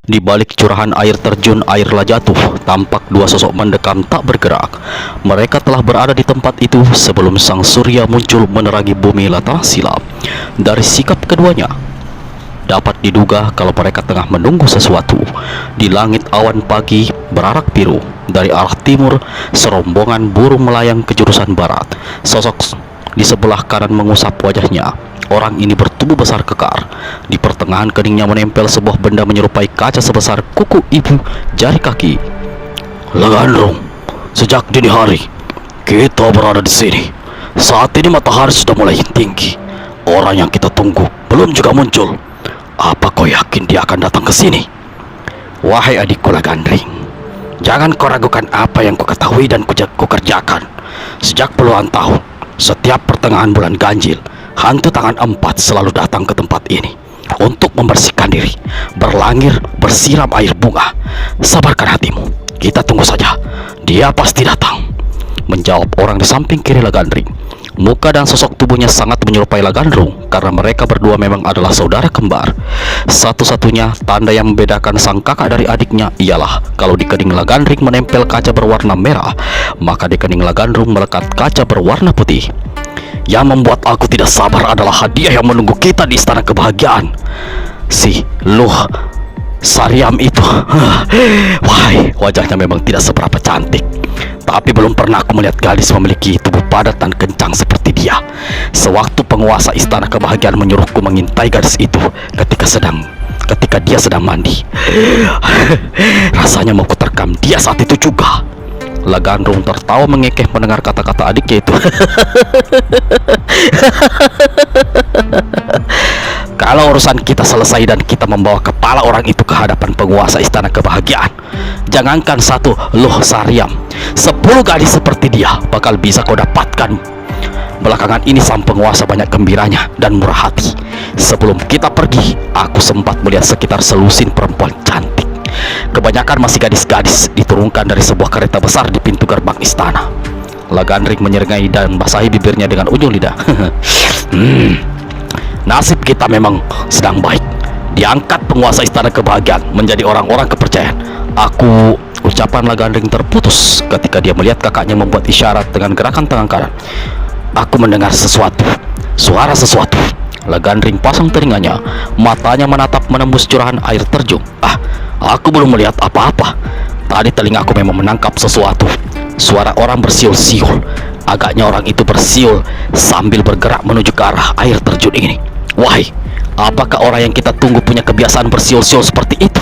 Di balik curahan air terjun Airlah Jatuh, tampak dua sosok mendekam tak bergerak. Mereka telah berada di tempat itu sebelum sang surya muncul menerangi bumi latar silap. Dari sikap keduanya, dapat diduga kalau mereka tengah menunggu sesuatu. Di langit awan pagi berarak biru. Dari arah timur, serombongan burung melayang ke jurusan barat. Sosok di sebelah kanan mengusap wajahnya. Orang ini bertubuh besar kekar. Di pertengahan keningnya menempel sebuah benda menyerupai kaca sebesar kuku ibu jari kaki. Lagandrung, sejak dini hari kita berada di sini. Saat ini matahari sudah mulai tinggi. Orang yang kita tunggu belum juga muncul. Apa kau yakin dia akan datang ke sini? Wahai adikku Lagandring, jangan kau ragukan apa yang kau ketahui dan kukerjakan. Sejak puluhan tahun, setiap pertengahan bulan ganjil, hantu tangan empat selalu datang ke tempat ini untuk membersihkan diri, berlangir, bersiram air bunga. Sabarkan hatimu, kita tunggu saja. Dia pasti datang, menjawab orang di samping kiri Lagandring. Muka dan sosok tubuhnya sangat menyerupai Lagandrung karena mereka berdua memang adalah saudara kembar. Satu-satunya tanda yang membedakan sang kakak dari adiknya ialah kalau di kening Lagandring menempel kaca berwarna merah, maka di kening Lagandrung melekat kaca berwarna putih. Yang membuat aku tidak sabar adalah hadiah yang menunggu kita di istana kebahagiaan. Si Luh Saryam itu, wahai, wajahnya memang tidak seberapa cantik, tapi belum pernah aku melihat gadis memiliki tubuh padat dan kencang seperti dia. Sewaktu penguasa istana kebahagiaan menyuruhku mengintai gadis itu ketika dia sedang mandi, rasanya mau kuterkam dia saat itu juga. Lagandrung tertawa mengekeh mendengar kata-kata adiknya itu. Kalau urusan kita selesai dan kita membawa kepala orang itu ke hadapan penguasa istana kebahagiaan, jangankan satu Luh Saryam, 10 gadis seperti dia bakal bisa kau dapatkan. Belakangan ini sang penguasa banyak gembiranya dan murah hati. Sebelum kita pergi, aku sempat melihat sekitar selusin perempuan cantik. Kebanyakan masih gadis-gadis, diturunkan dari sebuah kereta besar di pintu gerbang istana. Lagandring menyeringai dan basahi bibirnya dengan ujung lidah. Nasib kita memang sedang baik. Diangkat penguasa istana kebahagiaan menjadi orang-orang kepercayaan. Ucapan Lagandring terputus ketika dia melihat kakaknya membuat isyarat dengan gerakan tangan kanan. Aku mendengar sesuatu, suara sesuatu. Lagandring pasang telinganya, matanya menatap menembus curahan air terjun. Aku belum melihat apa-apa. Tadi telingaku memang menangkap sesuatu. Suara orang bersiul-siul. Agaknya orang itu bersiul sambil bergerak menuju ke arah air terjun ini. Wahai, apakah orang yang kita tunggu punya kebiasaan bersiul-siul seperti itu?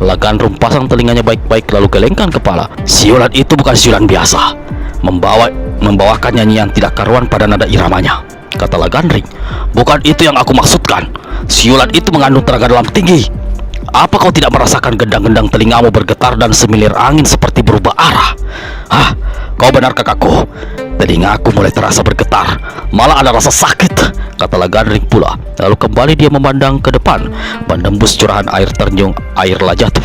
Lagandrung pasang telinganya baik-baik lalu gelengkan kepala. Siulan itu bukan siulan biasa. Membawakan nyanyian tidak karuan pada nada iramanya, kata Lagandring. Bukan itu yang aku maksudkan. Siulan itu mengandung tenaga dalam tinggi. Apa kau tidak merasakan gendang-gendang telingamu bergetar dan semilir angin seperti berubah arah? Kau benar kakakku. Telingaku mulai terasa bergetar, malah ada rasa sakit, kata Lagandring pula. Lalu kembali dia memandang ke depan, menembus curahan air terjun Airlah Jatuh.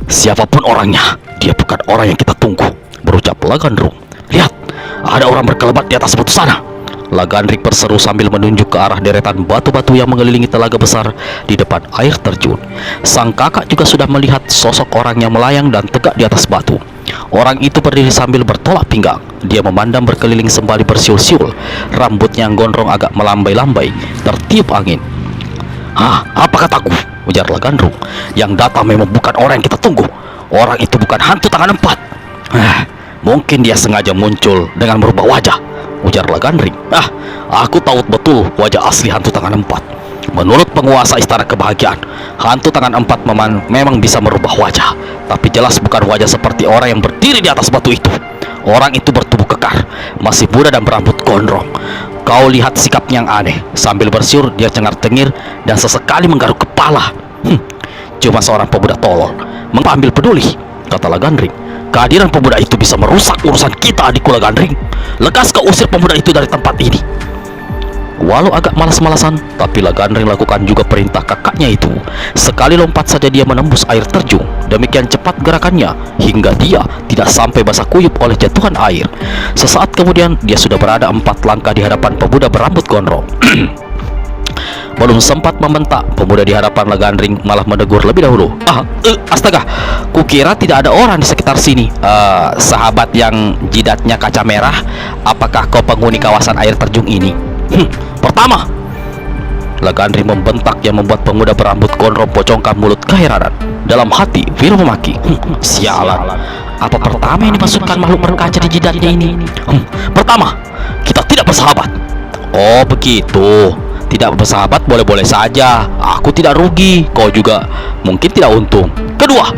Siapapun orangnya, dia bukan orang yang kita tunggu, berucap Lagandrung. Lihat, ada orang berkelebat di atas batu sana. Lagandring berseru sambil menunjuk ke arah deretan batu-batu yang mengelilingi telaga besar di depan air terjun. Sang kakak juga sudah melihat sosok orang yang melayang dan tegak di atas batu. Orang itu berdiri sambil bertolak pinggang. Dia memandang berkeliling sembari bersiul-siul. Rambutnya yang gondrong agak melambai-lambai, tertiup angin. Apa kataku? Ujar Lagandrung. Yang datang memang bukan orang yang kita tunggu. Orang itu bukan hantu tangan empat. Mungkin dia sengaja muncul dengan merubah wajah, ujar Lagandring. Aku tahu betul wajah asli hantu tangan empat. Menurut penguasa istana kebahagiaan, hantu tangan empat memang bisa merubah wajah, tapi jelas bukan wajah seperti orang yang berdiri di atas batu itu. Orang itu bertubuh kekar, masih muda dan berambut gondrong. Kau lihat sikapnya yang aneh. Sambil bersiul dia cengar-cengir dan sesekali menggaruk kepala. Cuma seorang pemuda tolol. Mengambil peduli, kata Lagandring. Kehadiran pemuda itu bisa merusak urusan kita, adikku Lagandring. Lekas kau usir pemuda itu dari tempat ini. Walau agak malas-malasan, tapi Lagandring lakukan juga perintah kakaknya itu. Sekali lompat saja dia menembus air terjun. Demikian cepat gerakannya hingga dia tidak sampai basah kuyup oleh jatuhan air. Sesaat kemudian dia sudah berada 4 langkah di hadapan pemuda berambut gondrong. Belum sempat membentak, pemuda di hadapan Lagandring malah menegur lebih dahulu. Astaga, kukira tidak ada orang di sekitar sini. Sahabat yang jidatnya kaca merah, apakah kau penghuni kawasan air terjun ini? Pertama, Lagandring membentak yang membuat pemuda berambut gondrong pocongkan mulut keheranan. Dalam hati, Viro memaki. Sialan, apa pertama yang dimasukkan makhluk berkaca di jidatnya ini? Pertama, kita tidak bersahabat. Oh begitu. Tidak bersahabat boleh-boleh saja. Aku tidak rugi, kau juga mungkin tidak untung. Kedua,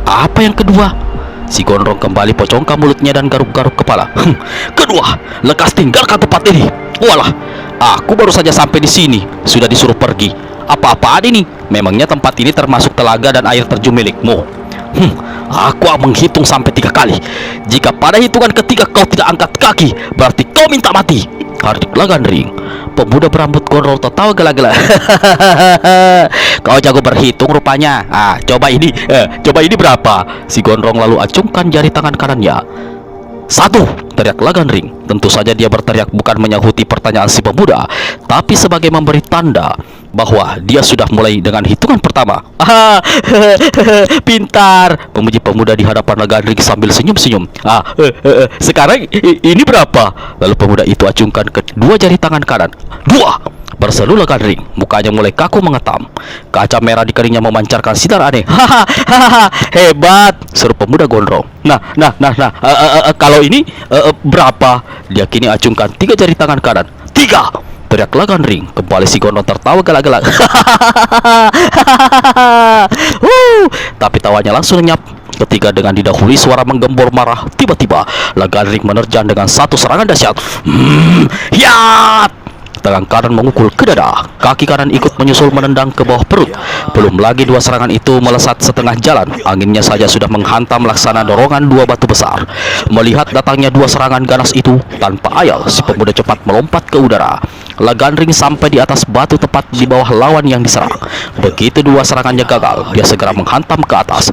apa yang kedua? Si gondrong kembali pocongkan mulutnya dan garuk-garuk kepala. Kedua, lekas tinggalkan tempat ini. Walah, aku baru saja sampai di sini, sudah disuruh pergi. Apa-apaan ini? Memangnya tempat ini termasuk telaga dan air terjun milikmu? Aku akan menghitung sampai 3 kali. Jika pada hitungan ketiga kau tidak angkat kaki, berarti kau minta mati. Hardik Lagandring. Pemuda berambut gondrong tertawa gela-gela. Kau jago berhitung rupanya. Coba ini berapa? Si gondrong lalu acungkan jari tangan kanannya. 1, teriak Lagandring. Tentu saja dia berteriak bukan menyahuti pertanyaan si pemuda, tapi sebagai memberi tanda bahwa dia sudah mulai dengan hitungan pertama. Pintar, memuji pemuda di hadapan Lagandring sambil senyum-senyum. Sekarang ini berapa? Lalu pemuda itu acungkan kedua jari tangan kanan. 2, berseru Lagandring. Mukanya mulai kaku mengetam. Kaca merah di keningnya memancarkan sinar aneh. Hebat, seru pemuda gondrong. Kalau ini berapa? Dia kini acungkan 3 jari tangan kanan. 3, teriak Lagandring. Kembali si gondrong tertawa galak-galak. Tapi tawanya langsung lenyap ketika dengan didahului suara menggembor marah, tiba-tiba Lagandring menerjang dengan satu serangan dahsyat. Yat! Tangan kanan memukul ke dada, kaki kanan ikut menyusul menendang ke bawah perut. Belum lagi 2 serangan itu melesat setengah jalan. Anginnya saja sudah menghantam laksana dorongan 2 batu besar. Melihat datangnya 2 serangan ganas itu, tanpa ayal si pemuda cepat melompat ke udara. Lagandring sampai di atas batu tepat di bawah lawan yang diserang. Begitu 2 serangannya gagal, dia segera menghantam ke atas.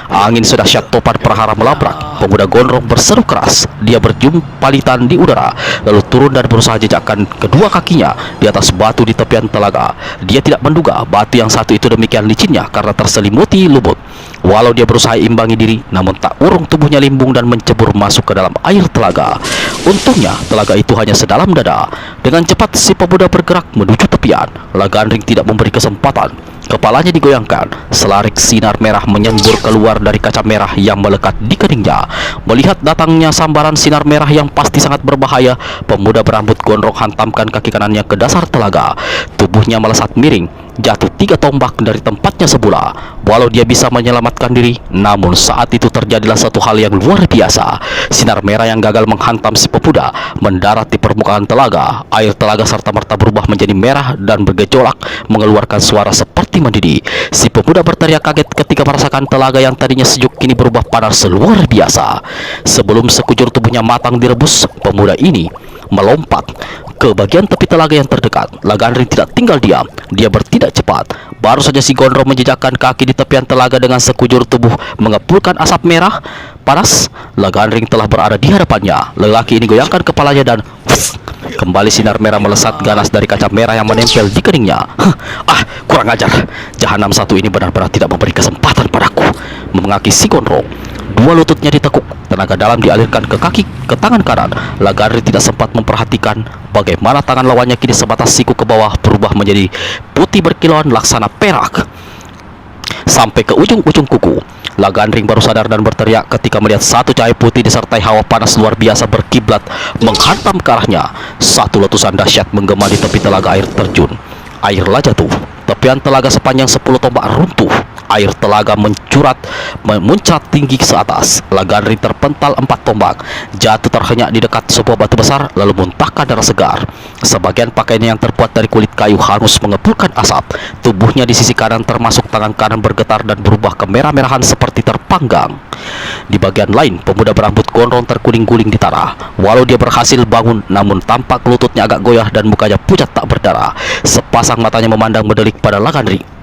Angin sedahsyat topan perhara melabrak. Pemuda gondrong berseru keras. Dia berjumpalitan di udara, lalu turun dan berusaha jejakkan kedua kakinya di atas batu di tepian telaga. Dia tidak menduga batu yang satu itu demikian licinnya karena terselimuti lumut. Walau dia berusaha imbangi diri, namun tak urung tubuhnya limbung dan mencebur masuk ke dalam air telaga. Untungnya telaga itu hanya sedalam dada. Dengan cepat si pemuda bergerak menuju tepian. Lagandring tidak memberi kesempatan. Kepalanya digoyangkan, selarik sinar merah menyembur keluar dari kaca merah yang melekat di keningnya. Melihat datangnya sambaran sinar merah yang pasti sangat berbahaya, pemuda berambut gondrong hantamkan kaki kanannya ke dasar telaga. Tubuhnya melesat miring, jatuh 3 tombak dari tempatnya semula. Walau dia bisa menyelamatkan diri, namun saat itu terjadilah satu hal yang luar biasa. Sinar merah yang gagal menghantam si pemuda mendarat di permukaan telaga. Air telaga serta-merta berubah menjadi merah dan bergejolak, mengeluarkan suara seperti mendidih. Si pemuda berteriak kaget ketika merasakan telaga yang tadinya sejuk kini berubah panas luar biasa. Sebelum sekujur tubuhnya matang direbus, pemuda ini melompat ke bagian tepi telaga yang terdekat. Lagandring tidak tinggal diam. Dia bertindak cepat. Baru saja si gondrong menjejakkan kaki di tepian telaga dengan sekujur tubuh mengepulkan asap merah panas, Lagandring telah berada di hadapannya. Lelaki ini goyangkan kepalanya dan kembali sinar merah melesat ganas dari kaca merah yang menempel di keningnya. Kurang ajar. Jahanam satu ini benar-benar tidak memberi kesempatan padaku, memengaki si gondrong. 2 lututnya ditekuk, tenaga dalam dialirkan ke tangan kanan. Lagandring tidak sempat memperhatikan bagaimana tangan lawannya kini sebatas siku ke bawah berubah menjadi putih berkilauan laksana perak sampai ke ujung-ujung kuku. Lagandring baru sadar dan berteriak ketika melihat satu cahaya putih disertai hawa panas luar biasa berkiblat menghantam ke arahnya. Satu letusan dahsyat menggema di tepi telaga air terjun. Airlah jatuh. Tepian telaga sepanjang 10 tombak runtuh. Air telaga memuncrat tinggi ke atas. Lagandring terpental 4 tombak, jatuh terhenyak di dekat sebuah batu besar, lalu muntahkan darah segar. Sebagian pakaiannya yang terbuat dari kulit kayu hangus mengepulkan asap. Tubuhnya di sisi kanan termasuk tangan kanan bergetar dan berubah kemerah-merahan seperti terpanggang. Di bagian lain, pemuda berambut gondrong terguling-guling di tanah. Walau dia berhasil bangun, namun tampak lututnya agak goyah dan mukanya pucat tak berdarah. Sepasang matanya memandang mendelik pada Lagandring.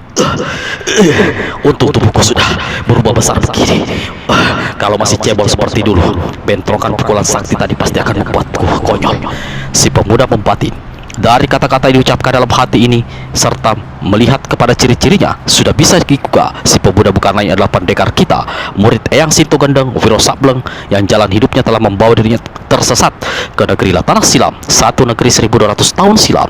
Untung tubuhku sudah berubah besar begini. Kalau masih cebol seperti dulu, bentrokan pukulan sakti tadi pasti akan membuatku konyol. Si pemuda membatin. Dari kata-kata yang diucapkan dalam hati ini, serta melihat kepada ciri-cirinya, sudah bisa diduga si pemuda bukan lain adalah pendekar kita, murid Eyang Sinto Gendeng, Wiro Sableng, yang jalan hidupnya telah membawa dirinya tersesat ke negeri Latanah Silam, satu negeri 1200 tahun silam.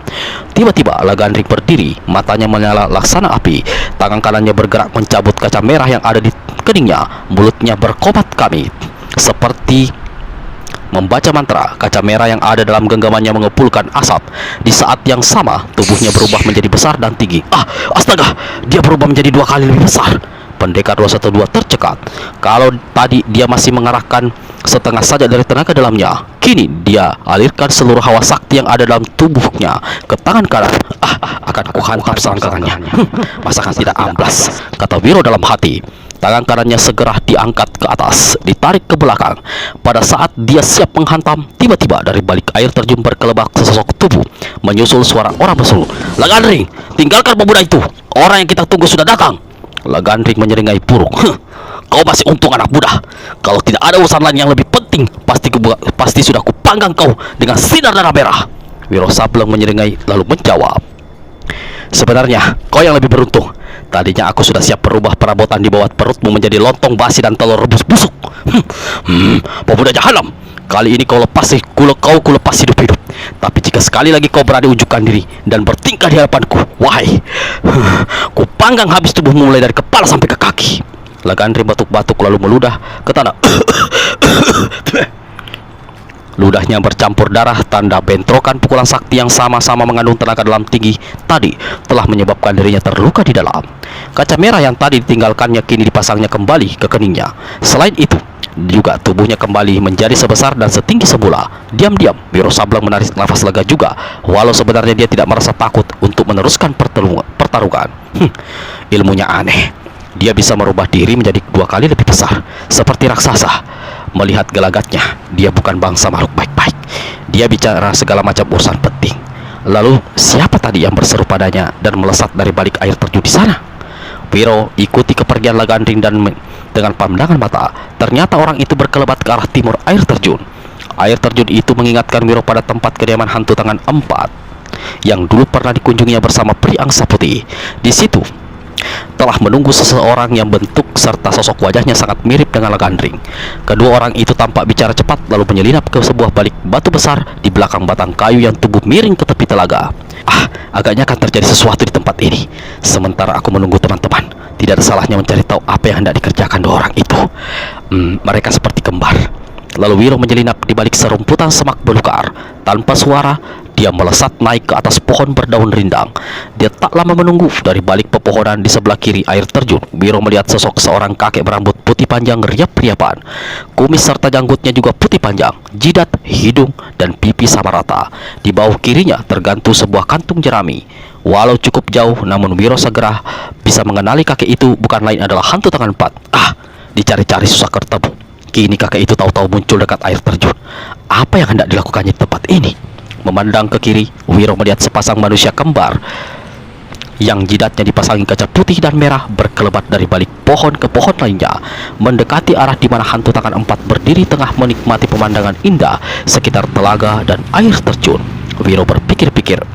Tiba-tiba Lagandring berdiri, matanya menyala laksana api, tangan kanannya bergerak mencabut kaca merah yang ada di keningnya, mulutnya berkomat kamit seperti membaca mantra. Kaca merah yang ada dalam genggamannya mengepulkan asap. Di saat yang sama, tubuhnya berubah menjadi besar dan tinggi. Astaga, dia berubah menjadi 2 kali lebih besar. Pendekar 212 tercekat. Kalau tadi dia masih mengarahkan setengah saja dari tenaga dalamnya, kini dia alirkan seluruh hawa sakti yang ada dalam tubuhnya ke tangan kanan. Akan kuhantam selangkangannya. Masakan tidak amblas, kata Wiro dalam hati. Tangan kanannya segera diangkat ke atas, ditarik ke belakang. Pada saat dia siap menghantam, tiba-tiba dari balik air terjun berkelebak sesosok tubuh, menyusul suara orang berseru, "Lagandring, tinggalkan pemuda itu. Orang yang kita tunggu sudah datang." Lagandring menyeringai buruk. "Kau masih untung anak muda. Kalau tidak ada urusan lain yang lebih penting, pasti sudah kupanggang kau dengan sinar darah merah." Wiro Sableng menyeringai lalu menjawab, "Sebenarnya kau yang lebih beruntung. Tadinya aku sudah siap berubah perabotan di bawah perutmu menjadi lontong basi dan telur rebus busuk. Pemuda jahanam, kali ini kau kulepas hidup-hidup. Tapi jika sekali lagi kau berani unjukkan diri dan bertingkah di hadapanku, wahai, kupanggang habis tubuhmu mulai dari kepala sampai ke kaki." Lagandring batuk-batuk lalu meludah ke tanah. Ludahnya bercampur darah, tanda bentrokan pukulan sakti yang sama-sama mengandung tenaga dalam tinggi tadi telah menyebabkan dirinya terluka di dalam. Kaca merah yang tadi ditinggalkannya kini dipasangnya kembali ke keningnya. Selain itu, juga tubuhnya kembali menjadi sebesar dan setinggi semula. Diam-diam, Wiro Sableng menarik nafas lega juga, walau sebenarnya dia tidak merasa takut untuk meneruskan pertarungan. Ilmunya aneh. Dia bisa merubah diri menjadi 2 kali lebih besar, seperti raksasa. Melihat gelagatnya, dia bukan bangsa makhluk baik-baik. Dia bicara segala macam urusan penting. Lalu, siapa tadi yang berseru padanya dan melesat dari balik air terjun di sana? Wiro ikuti kepergian Lagandring dan dengan pandangan mata, ternyata orang itu berkelebat ke arah timur air terjun. Air terjun itu mengingatkan Wiro pada tempat kediaman hantu tangan 4 yang dulu pernah dikunjunginya bersama Pri Angsa Putih. Di situ telah menunggu seseorang yang bentuk serta sosok wajahnya sangat mirip dengan Lagandring. Kedua orang itu tampak bicara cepat lalu menyelinap ke sebuah balik batu besar di belakang batang kayu yang tumbuh miring ke tepi telaga. Agaknya akan terjadi sesuatu di tempat ini. Sementara aku menunggu teman-teman, tidak ada salahnya mencari tahu apa yang hendak dikerjakan 2 orang itu. Mereka seperti kembar. Lalu Wiro menyelinap di balik serumputan semak belukar. Tanpa suara, dia melesat naik ke atas pohon berdaun rindang. Dia tak lama menunggu. Dari balik pepohonan di sebelah kiri air terjun, Wiro melihat sosok seorang kakek berambut putih panjang riap-riapan. Kumis serta janggutnya juga putih panjang. Jidat, hidung, dan pipi sama rata. Di bawah kirinya tergantung sebuah kantung jerami. Walau cukup jauh, namun Wiro segera bisa mengenali kakek itu bukan lain adalah hantu tangan 4. Dicari-cari susah ketemu. Kini kakek itu tahu-tahu muncul dekat air terjun. Apa yang hendak dilakukannya di tempat ini? Memandang ke kiri, Wiro melihat sepasang manusia kembar yang jidatnya dipasangi kaca putih dan merah berkelebat dari balik pohon ke pohon lainnya, mendekati arah di mana hantu tangan 4 berdiri tengah menikmati pemandangan indah sekitar telaga dan air terjun. Wiro berpikir-pikir,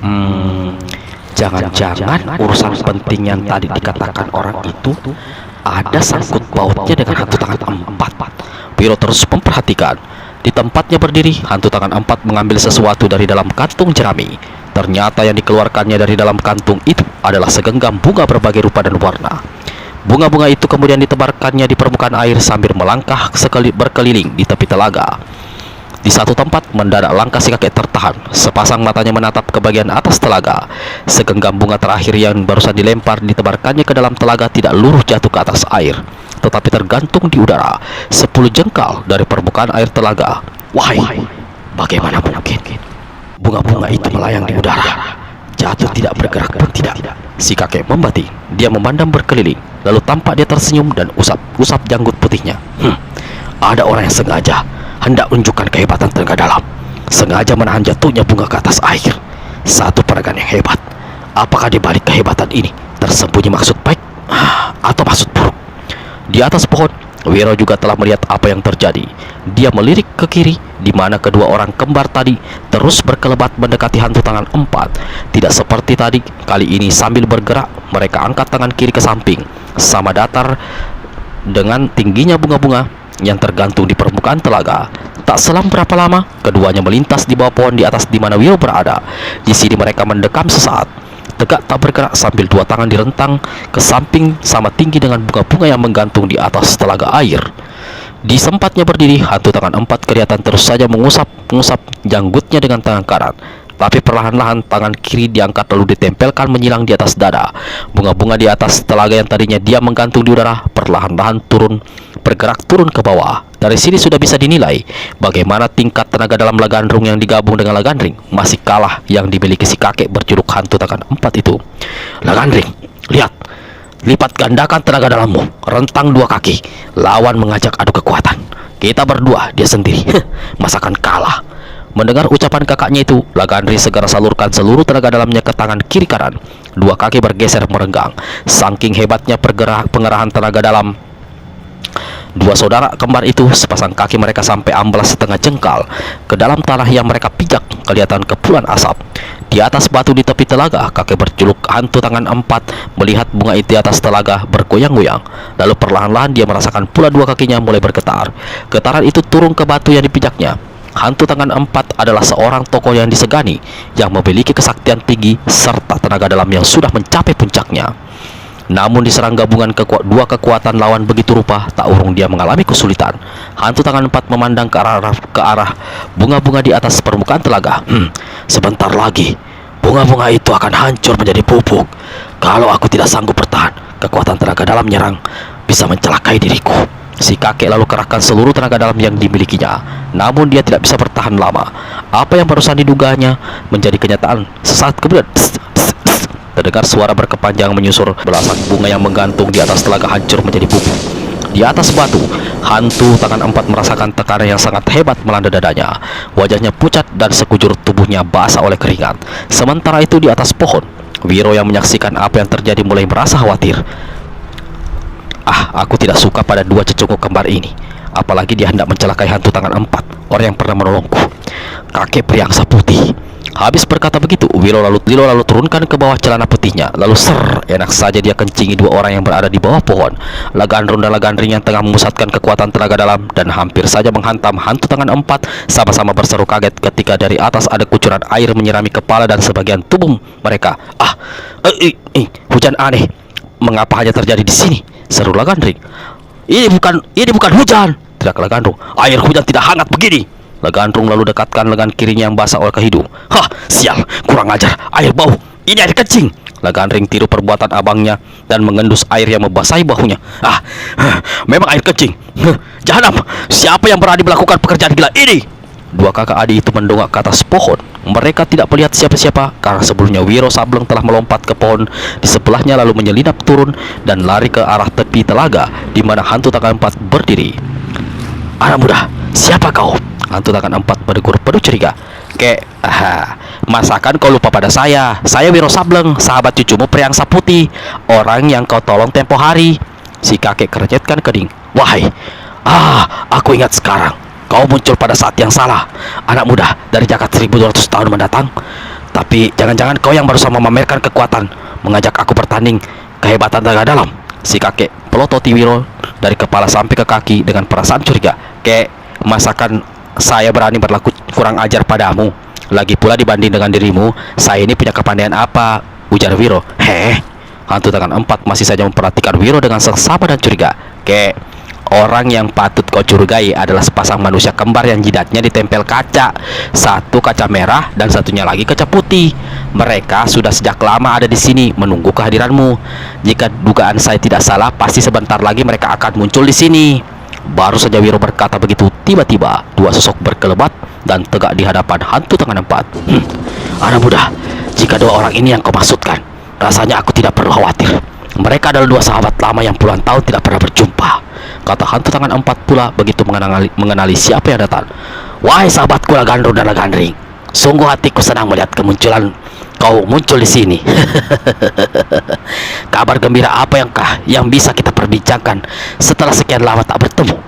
jangan-jangan urusan penting yang tadi dikatakan orang itu ada sangkut pautnya dengan hantu tangan 4. Wiro terus memperhatikan. Di tempatnya berdiri, hantu tangan 4 mengambil sesuatu dari dalam kantung jerami. Ternyata yang dikeluarkannya dari dalam kantung itu adalah segenggam bunga berbagai rupa dan warna. Bunga-bunga itu kemudian ditebarkannya di permukaan air sambil melangkah berkeliling di tepi telaga. Di satu tempat, mendadak langkah si kakek tertahan. Sepasang matanya menatap ke bagian atas telaga. Segenggam bunga terakhir yang barusan dilempar ditebarkannya ke dalam telaga tidak luruh jatuh ke atas air, tetapi tergantung di udara 10 jengkal dari permukaan air telaga. Wahai, bagaimana mungkin bunga-bunga itu melayang di udara, jatuh tidak bergerak pun tidak? Si kakek membatin. Dia memandang berkeliling, lalu tampak dia tersenyum dan usap janggut putihnya. Ada orang yang sengaja hendak unjukkan kehebatan tenaga dalam, sengaja menahan jatuhnya bunga ke atas air. Satu peragaan yang hebat. Apakah di balik kehebatan ini tersembunyi maksud baik atau maksud buruk? Di atas pohon, Wiro juga telah melihat apa yang terjadi. Dia melirik ke kiri, di mana kedua orang kembar tadi terus berkelebat mendekati hantu tangan empat. Tidak seperti tadi, kali ini sambil bergerak, mereka angkat tangan kiri ke samping, sama datar dengan tingginya bunga-bunga yang tergantung di permukaan telaga. Tak selang berapa lama, keduanya melintas di bawah pohon di atas di mana Wiro berada. Di sini mereka mendekam sesaat, tegak tak bergerak sambil dua tangan direntang ke samping sama tinggi dengan bunga-bunga yang menggantung di atas telaga air. Di sempatnya berdiri, hantu tangan empat kelihatan terus saja mengusap janggutnya dengan tangan kanan. Tapi perlahan-lahan tangan kiri diangkat lalu ditempelkan menyilang di atas dada. Bunga-bunga di atas telaga yang tadinya dia menggantung di udara perlahan-lahan bergerak turun ke bawah. Dari sini sudah bisa dinilai bagaimana tingkat tenaga dalam Lagandrung yang digabung dengan Lagandring masih kalah yang dimiliki si kakek berjuluk hantu tangan empat itu. Lagandring, lihat, lipat gandakan tenaga dalammu, rentang dua kaki, lawan mengajak adu kekuatan. Kita berdua, dia sendiri, masakan kalah. Mendengar ucapan kakaknya itu, Lagandri segera salurkan seluruh tenaga dalamnya ke tangan kiri kanan. Dua kaki bergeser merenggang. Saking hebatnya pengerahan tenaga dalam dua saudara kembar itu, sepasang kaki mereka sampai amblas setengah jengkal ke dalam tanah yang mereka pijak. Kelihatan kepulan asap. Di atas batu di tepi telaga, kakek berjuluk hantu tangan empat melihat bunga itu di atas telaga bergoyang-goyang. Lalu perlahan-lahan dia merasakan pula dua kakinya mulai bergetar. Getaran itu turun ke batu yang dipijaknya. Hantu tangan empat adalah seorang tokoh yang disegani, yang memiliki kesaktian tinggi serta tenaga dalam yang sudah mencapai puncaknya. Namun diserang gabungan dua kekuatan lawan begitu rupa, tak urung dia mengalami kesulitan. Hantu tangan empat memandang ke arah bunga-bunga di atas permukaan telaga. Sebentar lagi bunga-bunga itu akan hancur menjadi pupuk. Kalau aku tidak sanggup bertahan, kekuatan tenaga dalam menyerang bisa mencelakai diriku. Si kakek lalu kerahkan seluruh tenaga dalam yang dimilikinya. Namun dia tidak bisa bertahan lama. Apa yang barusan diduganya menjadi kenyataan. Sesaat kemudian terdengar suara berkepanjangan menyusur. Belasan bunga yang menggantung di atas telaga hancur menjadi bubuk. Di atas batu, hantu tangan empat merasakan tekanan yang sangat hebat melanda dadanya. Wajahnya pucat dan sekujur tubuhnya basah oleh keringat. Sementara itu di atas pohon, Wiro yang menyaksikan apa yang terjadi mulai merasa khawatir. Aku tidak suka pada dua cecunguk kembar ini. Apalagi dia hendak mencelakai hantu tangan empat, orang yang pernah menolongku, kakek priangsa putih. Habis berkata begitu, Wiro lalu turunkan ke bawah celana putihnya. Lalu enak saja dia kencingi dua orang yang berada di bawah pohon. Lagandrung dan Lagandring yang tengah memusatkan kekuatan tenaga dalam dan hampir saja menghantam hantu tangan empat sama-sama berseru kaget ketika dari atas ada kucuran air menyirami kepala dan sebagian tubuh mereka. Hujan aneh, mengapa hanya terjadi di sini? Seru Lagandring. Ini bukan hujan, teriak Lagandrung. Air hujan tidak hangat begini. Lagandrung lalu dekatkan lengan kirinya yang basah oleh hidung. Sial, kurang ajar, air bau. Ini air kencing. Lagandring tiru perbuatan abangnya dan mengendus air yang membasahi bahunya. Memang air kencing. Jahanam, siapa yang berani melakukan pekerjaan gila ini? Dua kakak adik itu mendongak ke atas pohon. Mereka tidak melihat siapa-siapa karena sebelumnya Wiro Sableng telah melompat ke pohon di sebelahnya lalu menyelinap turun dan lari ke arah tepi telaga di mana hantu tangan empat berdiri. Anak muda, siapa kau? Hantu tangan empat menegur penuh curiga. Masakan kau lupa pada saya? Saya Wiro Sableng, sahabat cucumu Priangsa Putih, orang yang kau tolong tempo hari. Si kakek kerenyetkan kening. Wahai, aku ingat sekarang. Kau muncul pada saat yang salah, anak muda dari jagat 1200 tahun mendatang. Tapi jangan-jangan kau yang barusan memamerkan kekuatan, mengajak aku bertanding kehebatan tenaga dalam. Si kakek pelototi Wiro dari kepala sampai ke kaki dengan perasaan curiga. Masakan saya berani berlaku kurang ajar padamu? Lagi pula dibanding dengan dirimu, saya ini punya kepandaian apa? Ujar Wiro. Hantu tangan empat masih saja memperhatikan Wiro dengan seksama dan curiga. Orang yang patut kau curigai adalah sepasang manusia kembar yang jidatnya ditempel kaca. Satu kaca merah dan satunya lagi kaca putih. Mereka sudah sejak lama ada di sini menunggu kehadiranmu. Jika dugaan saya tidak salah, pasti sebentar lagi mereka akan muncul di sini. Baru saja Wiro berkata begitu, tiba-tiba dua sosok berkelebat dan tegak di hadapan hantu tangan empat. Anak muda, jika dua orang ini yang kau maksudkan, rasanya aku tidak perlu khawatir. Mereka adalah dua sahabat lama yang puluhan tahun tidak pernah berjumpa, kata hantu tangan empat pula begitu mengenali siapa yang datang. Wahai sahabatku Lagandrung dan Lagandring, sungguh hatiku senang melihat kemunculan kau muncul di sini. Kabar gembira apa yang bisa kita perbincangkan setelah sekian lama tak bertemu?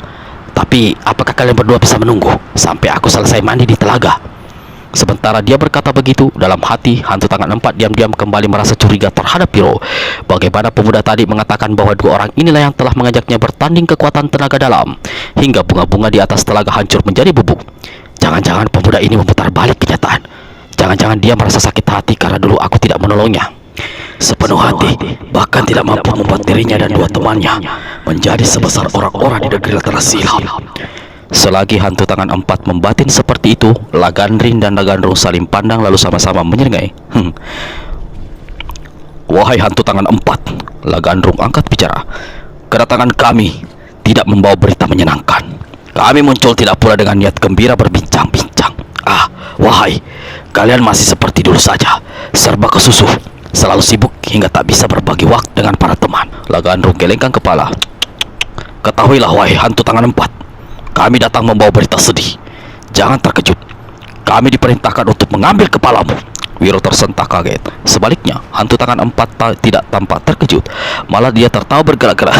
Tapi apakah kalian berdua bisa menunggu sampai aku selesai mandi di telaga? Sementara dia berkata begitu, dalam hati hantu tangan empat diam-diam kembali merasa curiga terhadap Piro. Bagaimana pemuda tadi mengatakan bahwa dua orang inilah yang telah mengajaknya bertanding kekuatan tenaga dalam, hingga bunga-bunga di atas telaga hancur menjadi bubuk. Jangan-jangan pemuda ini memutar balik kenyataan. Jangan-jangan dia merasa sakit hati karena dulu aku tidak menolongnya sepenuh hati, bahkan tidak mampu membuat dirinya dan dua temannya menjadi sebesar orang-orang di negeri Latara Silam. Selagi hantu tangan empat membatin seperti itu, Lagandrin dan Lagandrung saling pandang lalu sama-sama menyeringai. Wahai hantu tangan empat, Lagandrung angkat bicara. Kedatangan kami tidak membawa berita menyenangkan. Kami muncul tidak pula dengan niat gembira berbincang-bincang. Wahai, kalian masih seperti dulu saja, serba kesusu, selalu sibuk hingga tak bisa berbagi waktu dengan para teman. Lagandrung gelengkan kepala. Ketahuilah wahai hantu tangan empat, kami datang membawa berita sedih. Jangan terkejut. Kami diperintahkan untuk mengambil kepalamu. Wiro tersentak kaget. Sebaliknya, hantu tangan empat tidak tampak terkejut. Malah dia tertawa bergerak-gerak.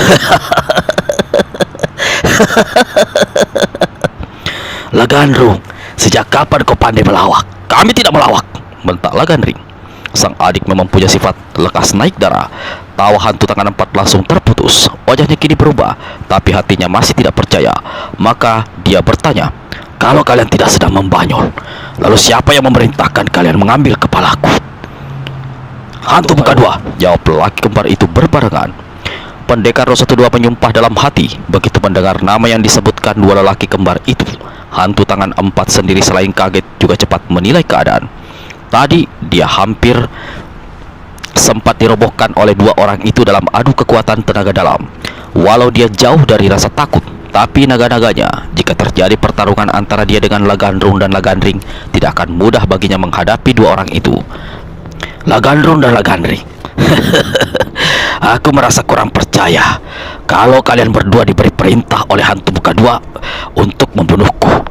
Lagandrung, sejak kapan kau pandai melawak? Kami tidak melawak, bentak Lagandring. Sang adik memang punya sifat lekas naik darah. Tawa hantu tangan empat langsung terputus. Wajahnya kini berubah, tapi hatinya masih tidak percaya. Maka dia bertanya, kalau kalian tidak sedang membanyol, lalu siapa yang memerintahkan kalian mengambil kepalaku? Hantu muka dua, jawab lelaki kembar itu berbarengan. Pendekar Rosa Kedua menyumpah dalam hati begitu mendengar nama yang disebutkan dua lelaki kembar itu. Hantu tangan empat sendiri selain kaget juga cepat menilai keadaan. Tadi dia hampir sempat dirobohkan oleh dua orang itu dalam adu kekuatan tenaga dalam. Walau dia jauh dari rasa takut, tapi naga-naganya, jika terjadi pertarungan antara dia dengan Lagandrung dan Lagandring, tidak akan mudah baginya menghadapi dua orang itu. Lagandrung dan Lagandring, aku merasa kurang percaya kalau kalian berdua diberi perintah oleh hantu muka dua untuk membunuhku.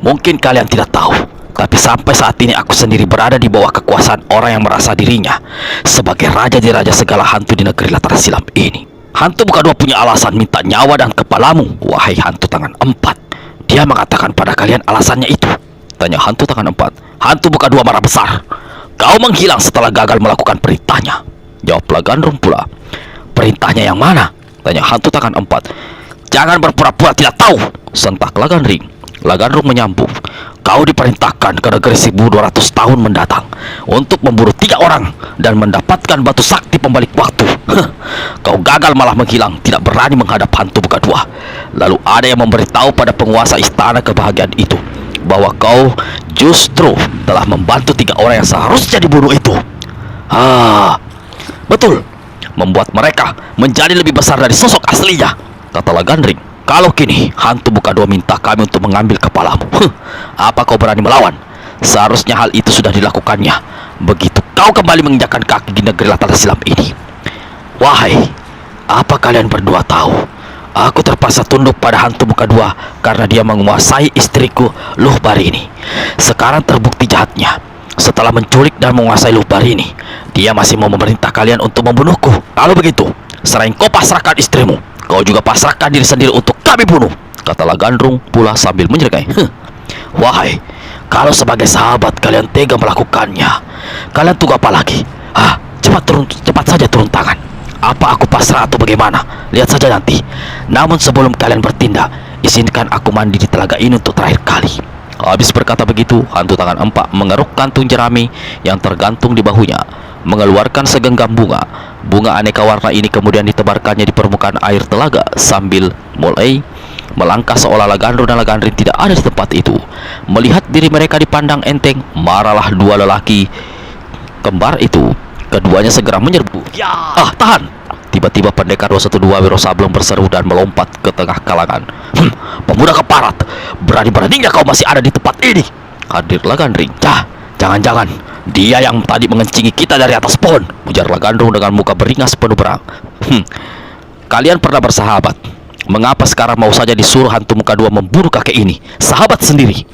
Mungkin kalian tidak tahu, tapi sampai saat ini aku sendiri berada di bawah kekuasaan orang yang merasa dirinya sebagai raja di raja segala hantu di negeri Latara Silam ini. Hantu muka dua punya alasan minta nyawa dan kepalamu, wahai hantu tangan empat. Dia mengatakan pada kalian alasannya itu? Tanya hantu tangan empat. Hantu muka dua marah besar. Kau menghilang setelah gagal melakukan perintahnya, jawab Lagandrung pula. Perintahnya yang mana? Tanya hantu tangan empat. Jangan berpura-pura tidak tahu, sentak Lagandring. Lagandrung menyambung. Kau diperintahkan ke negeri 1200 tahun mendatang untuk memburu 3 orang dan mendapatkan batu sakti pembalik waktu. Kau gagal malah menghilang, tidak berani menghadap hantu muka dua. Lalu ada yang memberitahu pada penguasa istana kebahagiaan itu bahwa kau justru telah membantu 3 orang yang seharusnya dibunuh itu. Betul, membuat mereka menjadi lebih besar dari sosok aslinya, kata Lagandring. Kalau kini hantu muka dua minta kami untuk mengambil kepalamu, apa kau berani melawan? Seharusnya hal itu sudah dilakukannya begitu kau kembali menginjakkan kaki di negeri Latara Silam ini. Wahai, apa kalian berdua tahu? Aku terpaksa tunduk pada hantu muka dua karena dia menguasai istriku Luh Barini. Sekarang terbukti jahatnya. Setelah menculik dan menguasai Luh Barini, dia masih mau memerintah kalian untuk membunuhku. Kalau begitu, selain kau pasrahkan istrimu, kau juga pasrahkan diri sendiri untuk kami bunuh, kata Lagandrung pula sambil menyeringai. Wahai, kalau sebagai sahabat kalian tega melakukannya, kalian tunggu apa lagi? Cepat saja turun tangan. Apa aku pasrah atau bagaimana? Lihat saja nanti. Namun sebelum kalian bertindak, izinkan aku mandi di telaga ini untuk terakhir kali. Habis berkata begitu, hantu tangan empat mengeruk kantung jerami yang tergantung di bahunya, mengeluarkan segenggam bunga. Bunga aneka warna ini kemudian ditebarkannya di permukaan air telaga sambil mulai melangkah seolah Lagandrung dan Lagandring tidak ada di tempat itu. Melihat diri mereka dipandang enteng, marahlah dua lelaki kembar itu. Keduanya segera menyerbu. Tahan! Tiba-tiba pendekar 212 Wiro Sableng berseru dan melompat ke tengah kalangan. Pemuda keparat, berani-beraninya kau masih ada di tempat ini, hadir Lagandring. Jangan-jangan dia yang tadi mengencingi kita dari atas pohon, ujar Lagandrung dengan muka beringas penuh berang. Kalian pernah bersahabat. Mengapa sekarang mau saja disuruh hantu muka dua membunuh kakek ini, sahabat sendiri?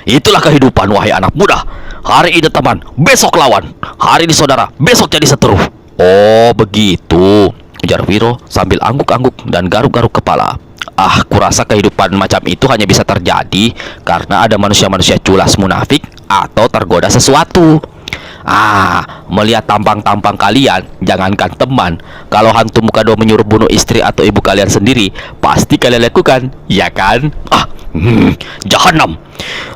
Itulah kehidupan, wahai anak muda. Hari ini teman, besok lawan. Hari ini saudara, besok jadi seteru. Oh begitu, ujar Wiro sambil angguk-angguk dan garuk-garuk kepala. Kurasa kehidupan macam itu hanya bisa terjadi karena ada manusia-manusia culas munafik atau tergoda sesuatu. Melihat tampang-tampang kalian, jangankan teman, kalau hantu muka dua menyuruh bunuh istri atau ibu kalian sendiri, pasti kalian lakukan, ya kan? Jahanam!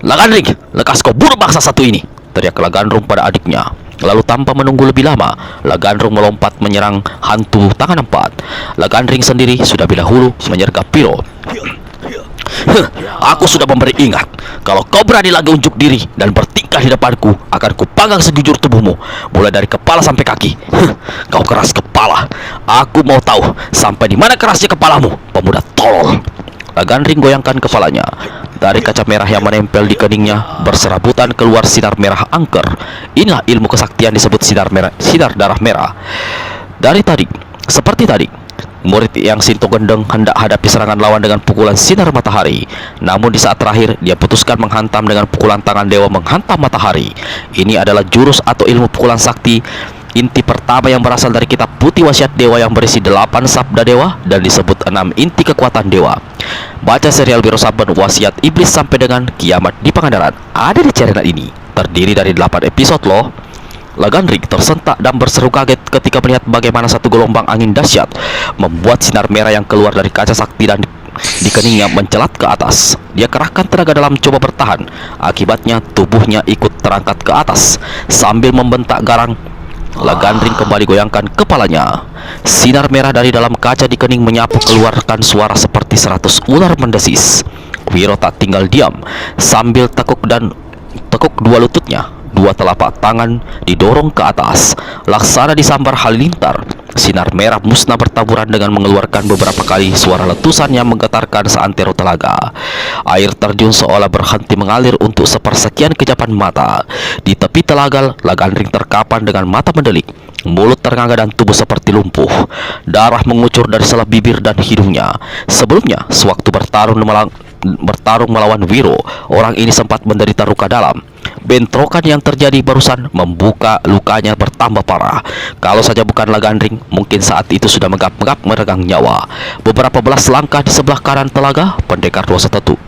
Lagandring, lekas kau bunuh bangsa satu ini! Teriak Lagandrung pada adiknya. Lalu tanpa menunggu lebih lama, Lagandrung melompat menyerang hantu tangan empat. Lagandring sendiri sudah lebih dahulu menyergap Wiro. Aku sudah memberi ingat, kalau kau berani lagi unjuk diri dan bertingkah di depanku, akan kupanggang sejujur tubuhmu, mulai dari kepala sampai kaki. Kau keras kepala. Aku mau tahu sampai di mana kerasnya kepalamu, pemuda tolol. Lagandring goyangkan kepalanya. Dari kaca merah yang menempel di keningnya berserabutan keluar sinar merah angker. Inilah ilmu kesaktian disebut sinar darah merah. Seperti tadi, murid yang Sinto Gendeng hendak hadapi serangan lawan dengan pukulan sinar matahari. Namun di saat terakhir, dia putuskan menghantam dengan pukulan tangan dewa menghantam matahari. Ini adalah jurus atau ilmu pukulan sakti inti pertama yang berasal dari kitab putih wasiat dewa yang berisi 8 sabda dewa dan disebut 6 inti kekuatan dewa. Baca serial Wiro Saben Wasiat Iblis sampai dengan Kiamat di Pangandaran, ada di channel ini. Terdiri dari 8 episode loh. Lagandring tersentak dan berseru kaget ketika melihat bagaimana satu gelombang angin dahsyat membuat sinar merah yang keluar dari kaca sakti dan di keningnya mencelat ke atas. Dia kerahkan tenaga dalam coba bertahan. Akibatnya tubuhnya ikut terangkat ke atas. Sambil membentak garang, Lagandring kembali goyangkan kepalanya. Sinar merah dari dalam kaca di kening menyapu keluarkan suara seperti 100 ular mendesis. Wiro tak tinggal diam. Sambil tekuk dua lututnya, dua telapak tangan didorong ke atas, laksana disambar halilintar. Sinar merah musnah bertaburan dengan mengeluarkan beberapa kali suara letusan yang menggetarkan seantero telaga. Air terjun seolah berhenti mengalir untuk sepersekian kejapan mata. Di tepi telaga, Lagandring terkapan dengan mata mendelik, mulut ternganga dan tubuh seperti lumpuh. Darah mengucur dari selap bibir dan hidungnya. Sebelumnya, sewaktu bertarung melawan Wiro, orang ini sempat menderita luka dalam. Bentrokan yang terjadi barusan membuka lukanya bertambah parah. Kalau saja bukan Lagandring, mungkin saat itu sudah megap-megap meregang nyawa. Beberapa belas langkah di sebelah kanan telaga, pendekar 212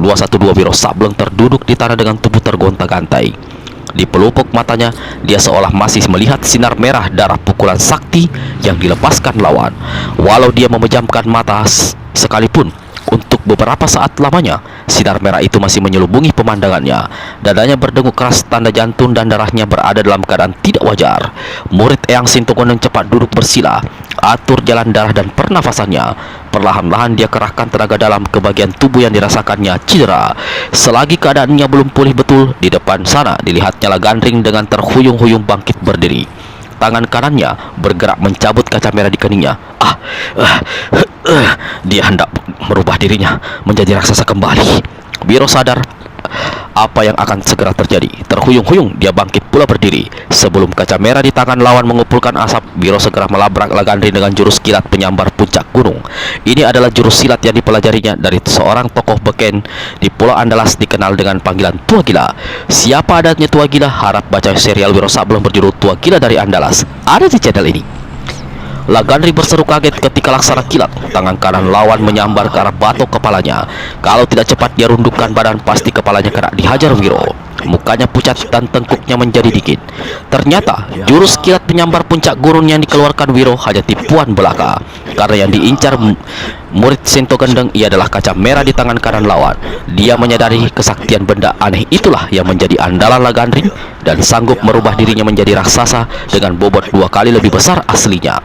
Wiro Sableng terduduk di tanah dengan tubuh tergonta-gantai. Di pelupuk matanya, dia seolah masih melihat sinar merah darah pukulan sakti yang dilepaskan lawan. Walau dia memejamkan mata sekalipun, untuk beberapa saat lamanya, sinar merah itu masih menyelubungi pemandangannya. Dadanya berdengung keras tanda jantung dan darahnya berada dalam keadaan tidak wajar. Murid Eyang Sinto Gendeng cepat duduk bersila, atur jalan darah dan pernafasannya. Perlahan-lahan dia kerahkan tenaga dalam ke bagian tubuh yang dirasakannya cedera. Selagi keadaannya belum pulih betul, di depan sana dilihatnya Lagandring dengan terhuyung-huyung bangkit berdiri. Tangan kanannya bergerak mencabut kaca merah di keningnya. Dia hendak merubah dirinya menjadi raksasa kembali. Wiro sadar apa yang akan segera terjadi. Terhuyung-huyung dia bangkit pula berdiri. Sebelum kaca merah di tangan lawan mengumpulkan asap, Wiro segera melabrak Lagandring dengan jurus kilat penyambar puncak gunung. Ini adalah jurus silat yang dipelajarinya dari seorang tokoh beken di Pulau Andalas dikenal dengan panggilan Tua Gila. Siapa adanya Tua Gila? Harap baca serial Wiro Sableng berjudul Tua Gila dari Andalas, ada di channel ini. Lagandring berseru kaget ketika laksana kilat tangan kanan lawan menyambar ke arah batok kepalanya. Kalau tidak cepat dia rundukkan badan, pasti kepalanya kena dihajar Wiro. Mukanya pucat dan tengkuknya menjadi dingin. Ternyata jurus kilat penyambar puncak gunung yang dikeluarkan Wiro hanya tipuan belaka, karena yang diincar murid Sinto Gendeng ia adalah kaca merah di tangan kanan lawan. Dia menyadari kesaktian benda aneh itulah yang menjadi andalan Lagandring dan sanggup merubah dirinya menjadi raksasa dengan bobot 2 kali lebih besar aslinya.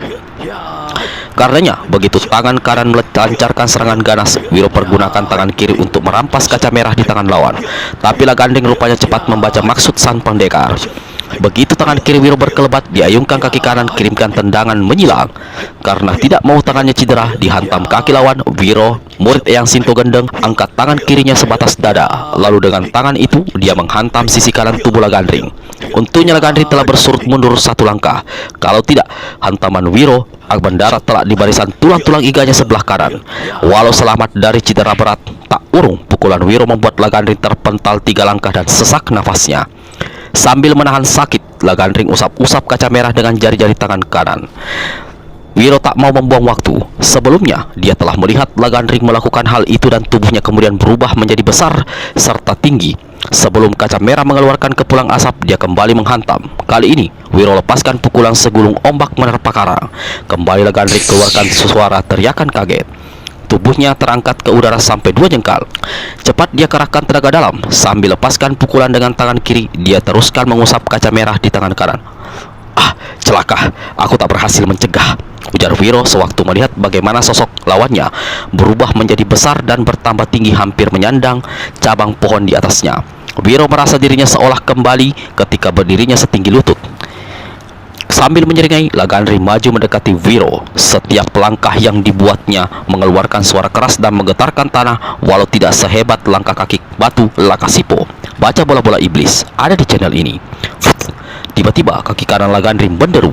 Karenanya, begitu tangan kanan melancarkan serangan ganas, Wiro pergunakan tangan kiri untuk merampas kaca merah di tangan lawan. Tapi Lagandring rupanya cepat membaca maksud sang pendekar. Begitu tangan kiri Wiro berkelebat, diayungkan kaki kanan, kirimkan tendangan menyilang. Karena tidak mau tangannya cedera, dihantam kaki lawan, Wiro, murid Eyang Sinto Gendeng, angkat tangan kirinya sebatas dada. Lalu dengan tangan itu, dia menghantam sisi kanan tubuh Lagandring. Untungnya Lagandring telah bersurut mundur satu langkah. Kalau tidak, hantaman Wiro mendarat telah di barisan tulang-tulang iganya sebelah kanan. Walau selamat dari cedera berat, tak urung pukulan Wiro membuat Lagandring terpental 3 langkah dan sesak nafasnya. Sambil menahan sakit, Lagandring usap-usap kaca merah dengan jari-jari tangan kanan. Wiro tak mau membuang waktu. Sebelumnya, dia telah melihat Lagandring melakukan hal itu dan tubuhnya kemudian berubah menjadi besar serta tinggi. Sebelum kaca merah mengeluarkan kepulan asap, dia kembali menghantam. Kali ini, Wiro lepaskan pukulan segulung ombak menerpa karang. Kembali Lagandring keluarkan suara teriakan kaget. Tubuhnya terangkat ke udara sampai 2 jengkal. Cepat dia kerahkan tenaga dalam. Sambil lepaskan pukulan dengan tangan kiri, dia teruskan mengusap kaca merah di tangan kanan. "Ah, celaka, aku tak berhasil mencegah," ujar Wiro sewaktu melihat bagaimana sosok lawannya berubah menjadi besar dan bertambah tinggi hampir menyandang cabang pohon di atasnya. Wiro merasa dirinya seolah kembali ketika berdirinya setinggi lutut. Sambil menyeringai, Lagandring maju mendekati Wiro. Setiap langkah yang dibuatnya mengeluarkan suara keras dan menggetarkan tanah, walau tidak sehebat langkah kaki batu Lakasipo. Baca bola-bola iblis, ada di channel ini. Tiba-tiba kaki kanan Lagandring menderu.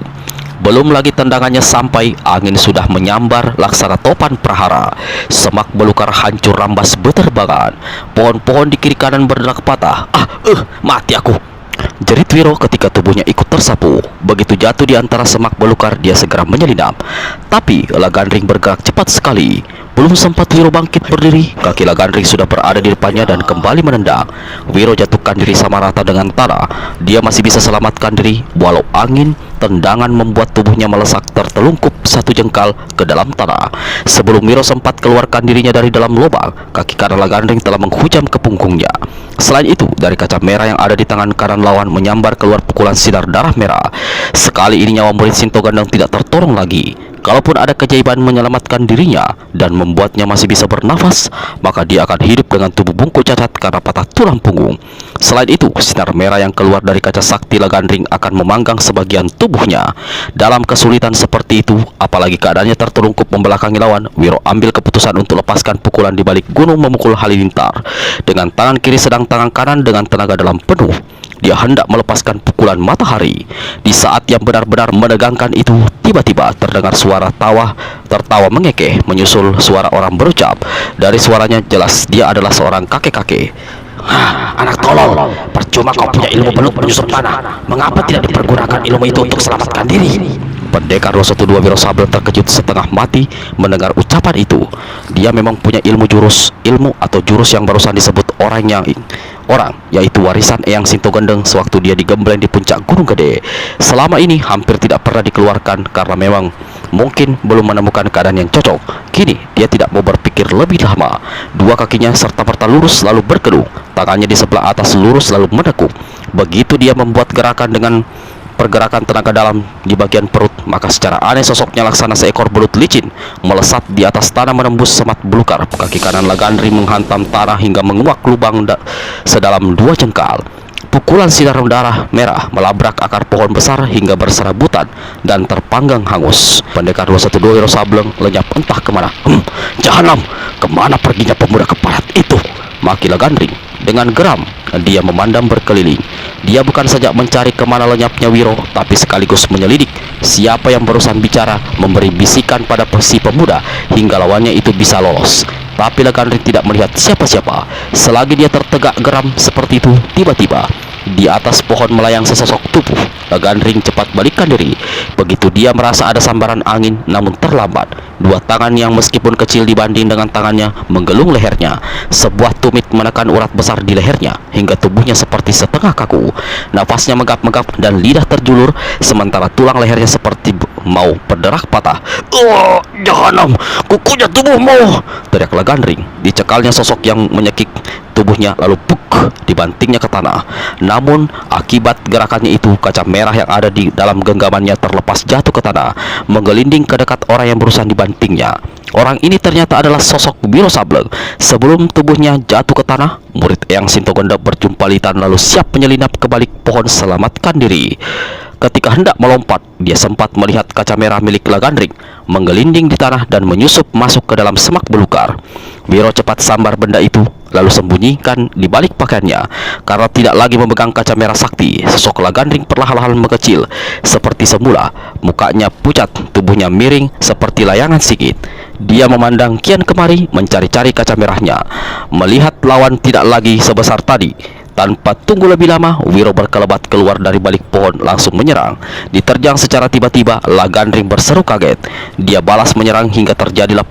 Belum lagi tendangannya sampai, angin sudah menyambar laksana topan prahara. Semak belukar hancur rambas beterbangan. Pohon-pohon di kiri kanan berderak patah. Mati aku!" jerit Wiro ketika tubuhnya ikut tersapu. Begitu jatuh di antara semak belukar, dia segera menyelinap. Tapi Lagandring bergerak cepat sekali. Belum sempat Wiro bangkit berdiri, kaki Lagandring sudah berada di depannya dan kembali menendang. Wiro jatuhkan diri sama rata dengan tanah. Dia masih bisa selamatkan diri, walau angin tendangan membuat tubuhnya melesak tertelungkup 1 jengkal ke dalam tanah. Sebelum Wiro sempat keluarkan dirinya dari dalam lubang, kaki kanan Lagandring telah menghujam ke punggungnya. Selain itu, dari kaca merah yang ada di tangan kanan lawan menyambar keluar pukulan sinar darah merah. Sekali ini nyawa murid Sinto Gendeng tidak tertolong lagi. Kalaupun ada keajaiban menyelamatkan dirinya dan membuatnya masih bisa bernafas, maka dia akan hidup dengan tubuh bungkuk cacat karena patah tulang punggung. Selain itu, sinar merah yang keluar dari kaca sakti Lagandring akan memanggang sebagian tubuhnya. Dalam kesulitan seperti itu, apalagi keadaannya tertelungkup membelakangi lawan, Wiro ambil keputusan untuk lepaskan pukulan di balik gunung memukul halilintar. Dengan tangan kiri sedang tangan kanan dengan tenaga dalam penuh, dia hendak melepaskan pukulan matahari. Di saat yang benar-benar menegangkan itu, tiba-tiba terdengar suara tertawa mengekeh menyusul suara orang berucap. Dari suaranya jelas dia adalah seorang kakek-kakek. Anak tolol, percuma kau punya ilmu beluk menyusup tanah. Mengapa tidak dipergunakan ilmu itu untuk selamatkan diri? Pendekar 212 Wiro Sableng terkejut setengah mati mendengar ucapan itu. Dia memang punya ilmu atau jurus yang barusan disebut orang, yaitu warisan Eyang Sinto Gendeng sewaktu dia digembleng di puncak Gunung Gede. Selama ini hampir tidak pernah dikeluarkan karena memang mungkin belum menemukan keadaan yang cocok. Kini dia tidak mau berpikir lebih lama. 2 kakinya serta-merta lurus lalu berkedung. Tangannya di sebelah atas lurus lalu menekuk. Begitu dia membuat gerakan dengan pergerakan tenaga dalam di bagian perut, maka secara aneh sosoknya laksana seekor belut licin melesat di atas tanah menembus semat belukar. Kaki kanan Lagandring menghantam tanah hingga menguak lubang sedalam 2 jengkal. Pukulan sinar darah merah melabrak akar pohon besar hingga berserabutan dan terpanggang hangus. Pendekar 212 Wiro Sableng lenyap entah kemana. Jahanam, kemana perginya pemuda keparat itu? Maki Lagandring. Dengan geram, dia memandang berkeliling. Dia bukan saja mencari kemana lenyapnya Wiro, tapi sekaligus menyelidik siapa yang barusan bicara, memberi bisikan pada si pemuda hingga lawannya itu bisa lolos. Tapi Lagandring tidak melihat siapa-siapa. Selagi dia tertegak geram seperti itu, tiba-tiba di atas pohon melayang sesosok tubuh. Lagandring cepat balikkan diri. Begitu dia merasa ada sambaran angin, namun terlambat. 2 tangan yang meskipun kecil dibanding dengan tangannya menggelung lehernya. Sebuah tumit menekan urat besar di lehernya hingga tubuhnya seperti setengah kaku. Nafasnya megap-megap dan lidah terjulur, sementara tulang lehernya seperti mau berderak patah. Jahanam, kukunya tubuhmu! Teriak Lagandring. Dicekalnya sosok yang menyekik tubuhnya lalu puk. dibantingnya ke tanah. Namun akibat gerakannya itu, kaca merah yang ada di dalam genggamannya terlepas jatuh ke tanah, menggelinding ke dekat orang yang berusaha dibantingnya. Orang ini ternyata adalah sosok Wiro Sableng. Sebelum tubuhnya jatuh ke tanah, murid Eyang Sintogendep berjumpa litan lalu siap menyelinap ke balik pohon selamatkan diri. Ketika hendak melompat, dia sempat melihat kaca merah milik Lagandring menggelinding di tanah dan menyusup masuk ke dalam semak belukar. Wiro cepat sambar benda itu, lalu sembunyikan di balik pakaiannya. Karena tidak lagi memegang kaca merah sakti, sosok Lagandring perlahan-lahan mengecil. Seperti semula, mukanya pucat, tubuhnya miring seperti layangan sikit. Dia memandang kian kemari mencari-cari kaca merahnya. Melihat lawan tidak lagi sebesar tadi, tanpa tunggu lebih lama, Wiro berkelebat keluar dari balik pohon langsung menyerang. Diterjang secara tiba-tiba, Lagandring berseru kaget. Dia balas menyerang hingga terjadilah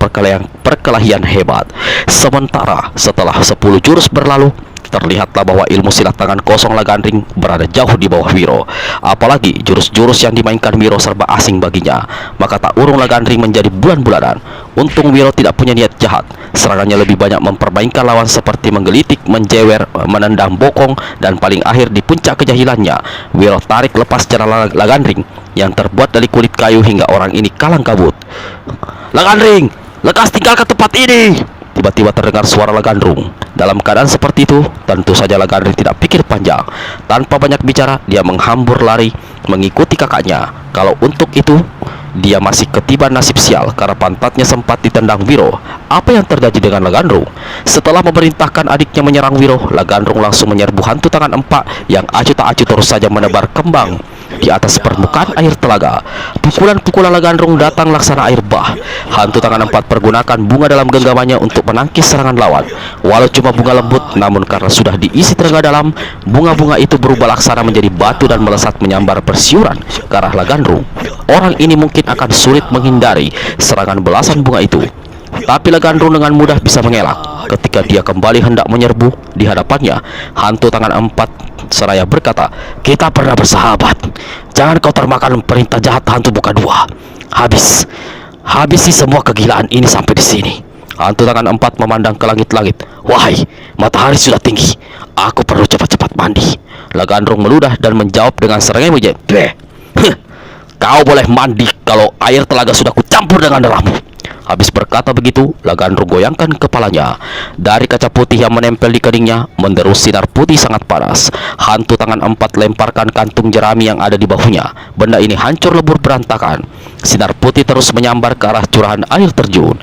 perkelahian hebat. Sementara setelah 10 jurus berlalu, terlihatlah bahwa ilmu silat tangan kosong Lagandring berada jauh di bawah Wiro. Apalagi jurus-jurus yang dimainkan Wiro serba asing baginya. Maka tak urung Lagandring menjadi bulan-bulanan. Untung Wiro tidak punya niat jahat. Serangannya lebih banyak mempermainkan lawan seperti menggelitik, menjewer, menendang bokong, dan paling akhir di puncak kejahilannya, Wiro tarik lepas cara Lagandring yang terbuat dari kulit kayu hingga orang ini kalang kabut. "Lagandring, lekas tinggalkan tempat ini!" Tiba-tiba terdengar suara Lagandrung. Dalam keadaan seperti itu, tentu saja Lagandring tidak pikir panjang. Tanpa banyak bicara, dia menghambur lari mengikuti kakaknya. Kalau untuk itu, dia masih ketiban nasib sial karena pantatnya sempat ditendang Wiro. Apa yang terjadi dengan Lagandrung? Setelah memerintahkan adiknya menyerang Wiro, Lagandrung langsung menyerbu hantu tangan empak yang acuh tak acuh terus saja menebar kembang di atas permukaan air telaga. Pukulan-pukulan Lagandrung datang laksana air bah. Hantu tangan empat pergunakan bunga dalam genggamannya untuk menangkis serangan lawan. Walau cuma bunga lembut, namun karena sudah diisi tenaga dalam, bunga-bunga itu berubah laksana menjadi batu dan melesat menyambar bersiuran ke arah Lagandrung. Orang ini mungkin akan sulit menghindari serangan belasan bunga itu. Tapi Lagandrung dengan mudah bisa mengelak. Ketika dia kembali hendak menyerbu, di hadapannya hantu tangan empat seraya berkata, "Kita pernah bersahabat. Jangan kau termakan perintah jahat hantu muka dua. Habisi semua kegilaan ini sampai di sini." Hantu tangan empat memandang ke langit-langit. "Wahai, matahari sudah tinggi. Aku perlu cepat-cepat mandi." Lagandrung meludah dan menjawab dengan serangnya menjadi, "Kau boleh mandi kalau air telaga sudah kucampur dengan darahmu." Habis berkata begitu, Lagandrung goyangkan kepalanya. Dari kaca putih yang menempel di keningnya menderus sinar putih sangat panas. Hantu tangan empat lemparkan kantung jerami yang ada di bahunya. Benda ini hancur lebur berantakan. Sinar putih terus menyambar ke arah curahan air terjun.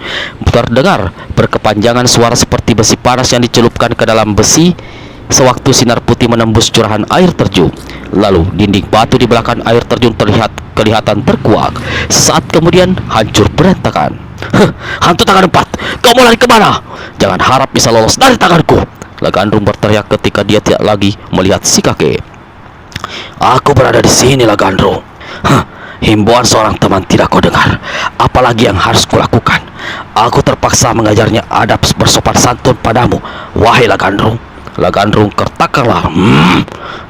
Terdengar berkepanjangan suara seperti besi panas yang dicelupkan ke dalam besi sewaktu sinar putih menembus curahan air terjun. Lalu dinding batu di belakang air terjun kelihatan terkuak. Sesaat kemudian hancur berantakan. "Hantu tangan empat, kau mau lari kemana? Jangan harap bisa lolos dari tanganku!" Lagandrung berteriak ketika dia tidak lagi melihat si kakek. "Aku berada di sini, Lagandrung. Himbauan seorang teman tidak kau dengar. Apalagi yang harus kulakukan? Aku terpaksa mengajarnya adab bersopan santun padamu, wahai Lagandrung." Lagandrung kertakarlah.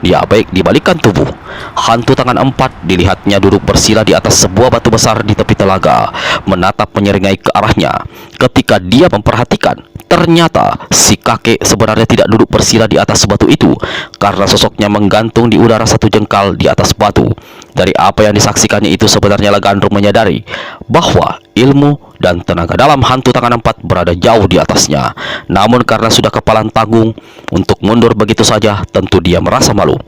Dia dibalikkan tubuh. Hantu tangan empat dilihatnya duduk bersila di atas sebuah batu besar di tepi telaga, menatap menyeringai ke arahnya. Ketika dia memperhatikan, ternyata si kakek sebenarnya tidak duduk bersila di atas batu itu, karena sosoknya menggantung di udara satu jengkal di atas batu. Dari apa yang disaksikannya itu, sebenarnya Lagandrung menyadari bahwa ilmu dan tenaga dalam hantu tangan empat berada jauh di atasnya. Namun karena sudah kepalang tanggung untuk mundur begitu saja, tentu dia merasa malu.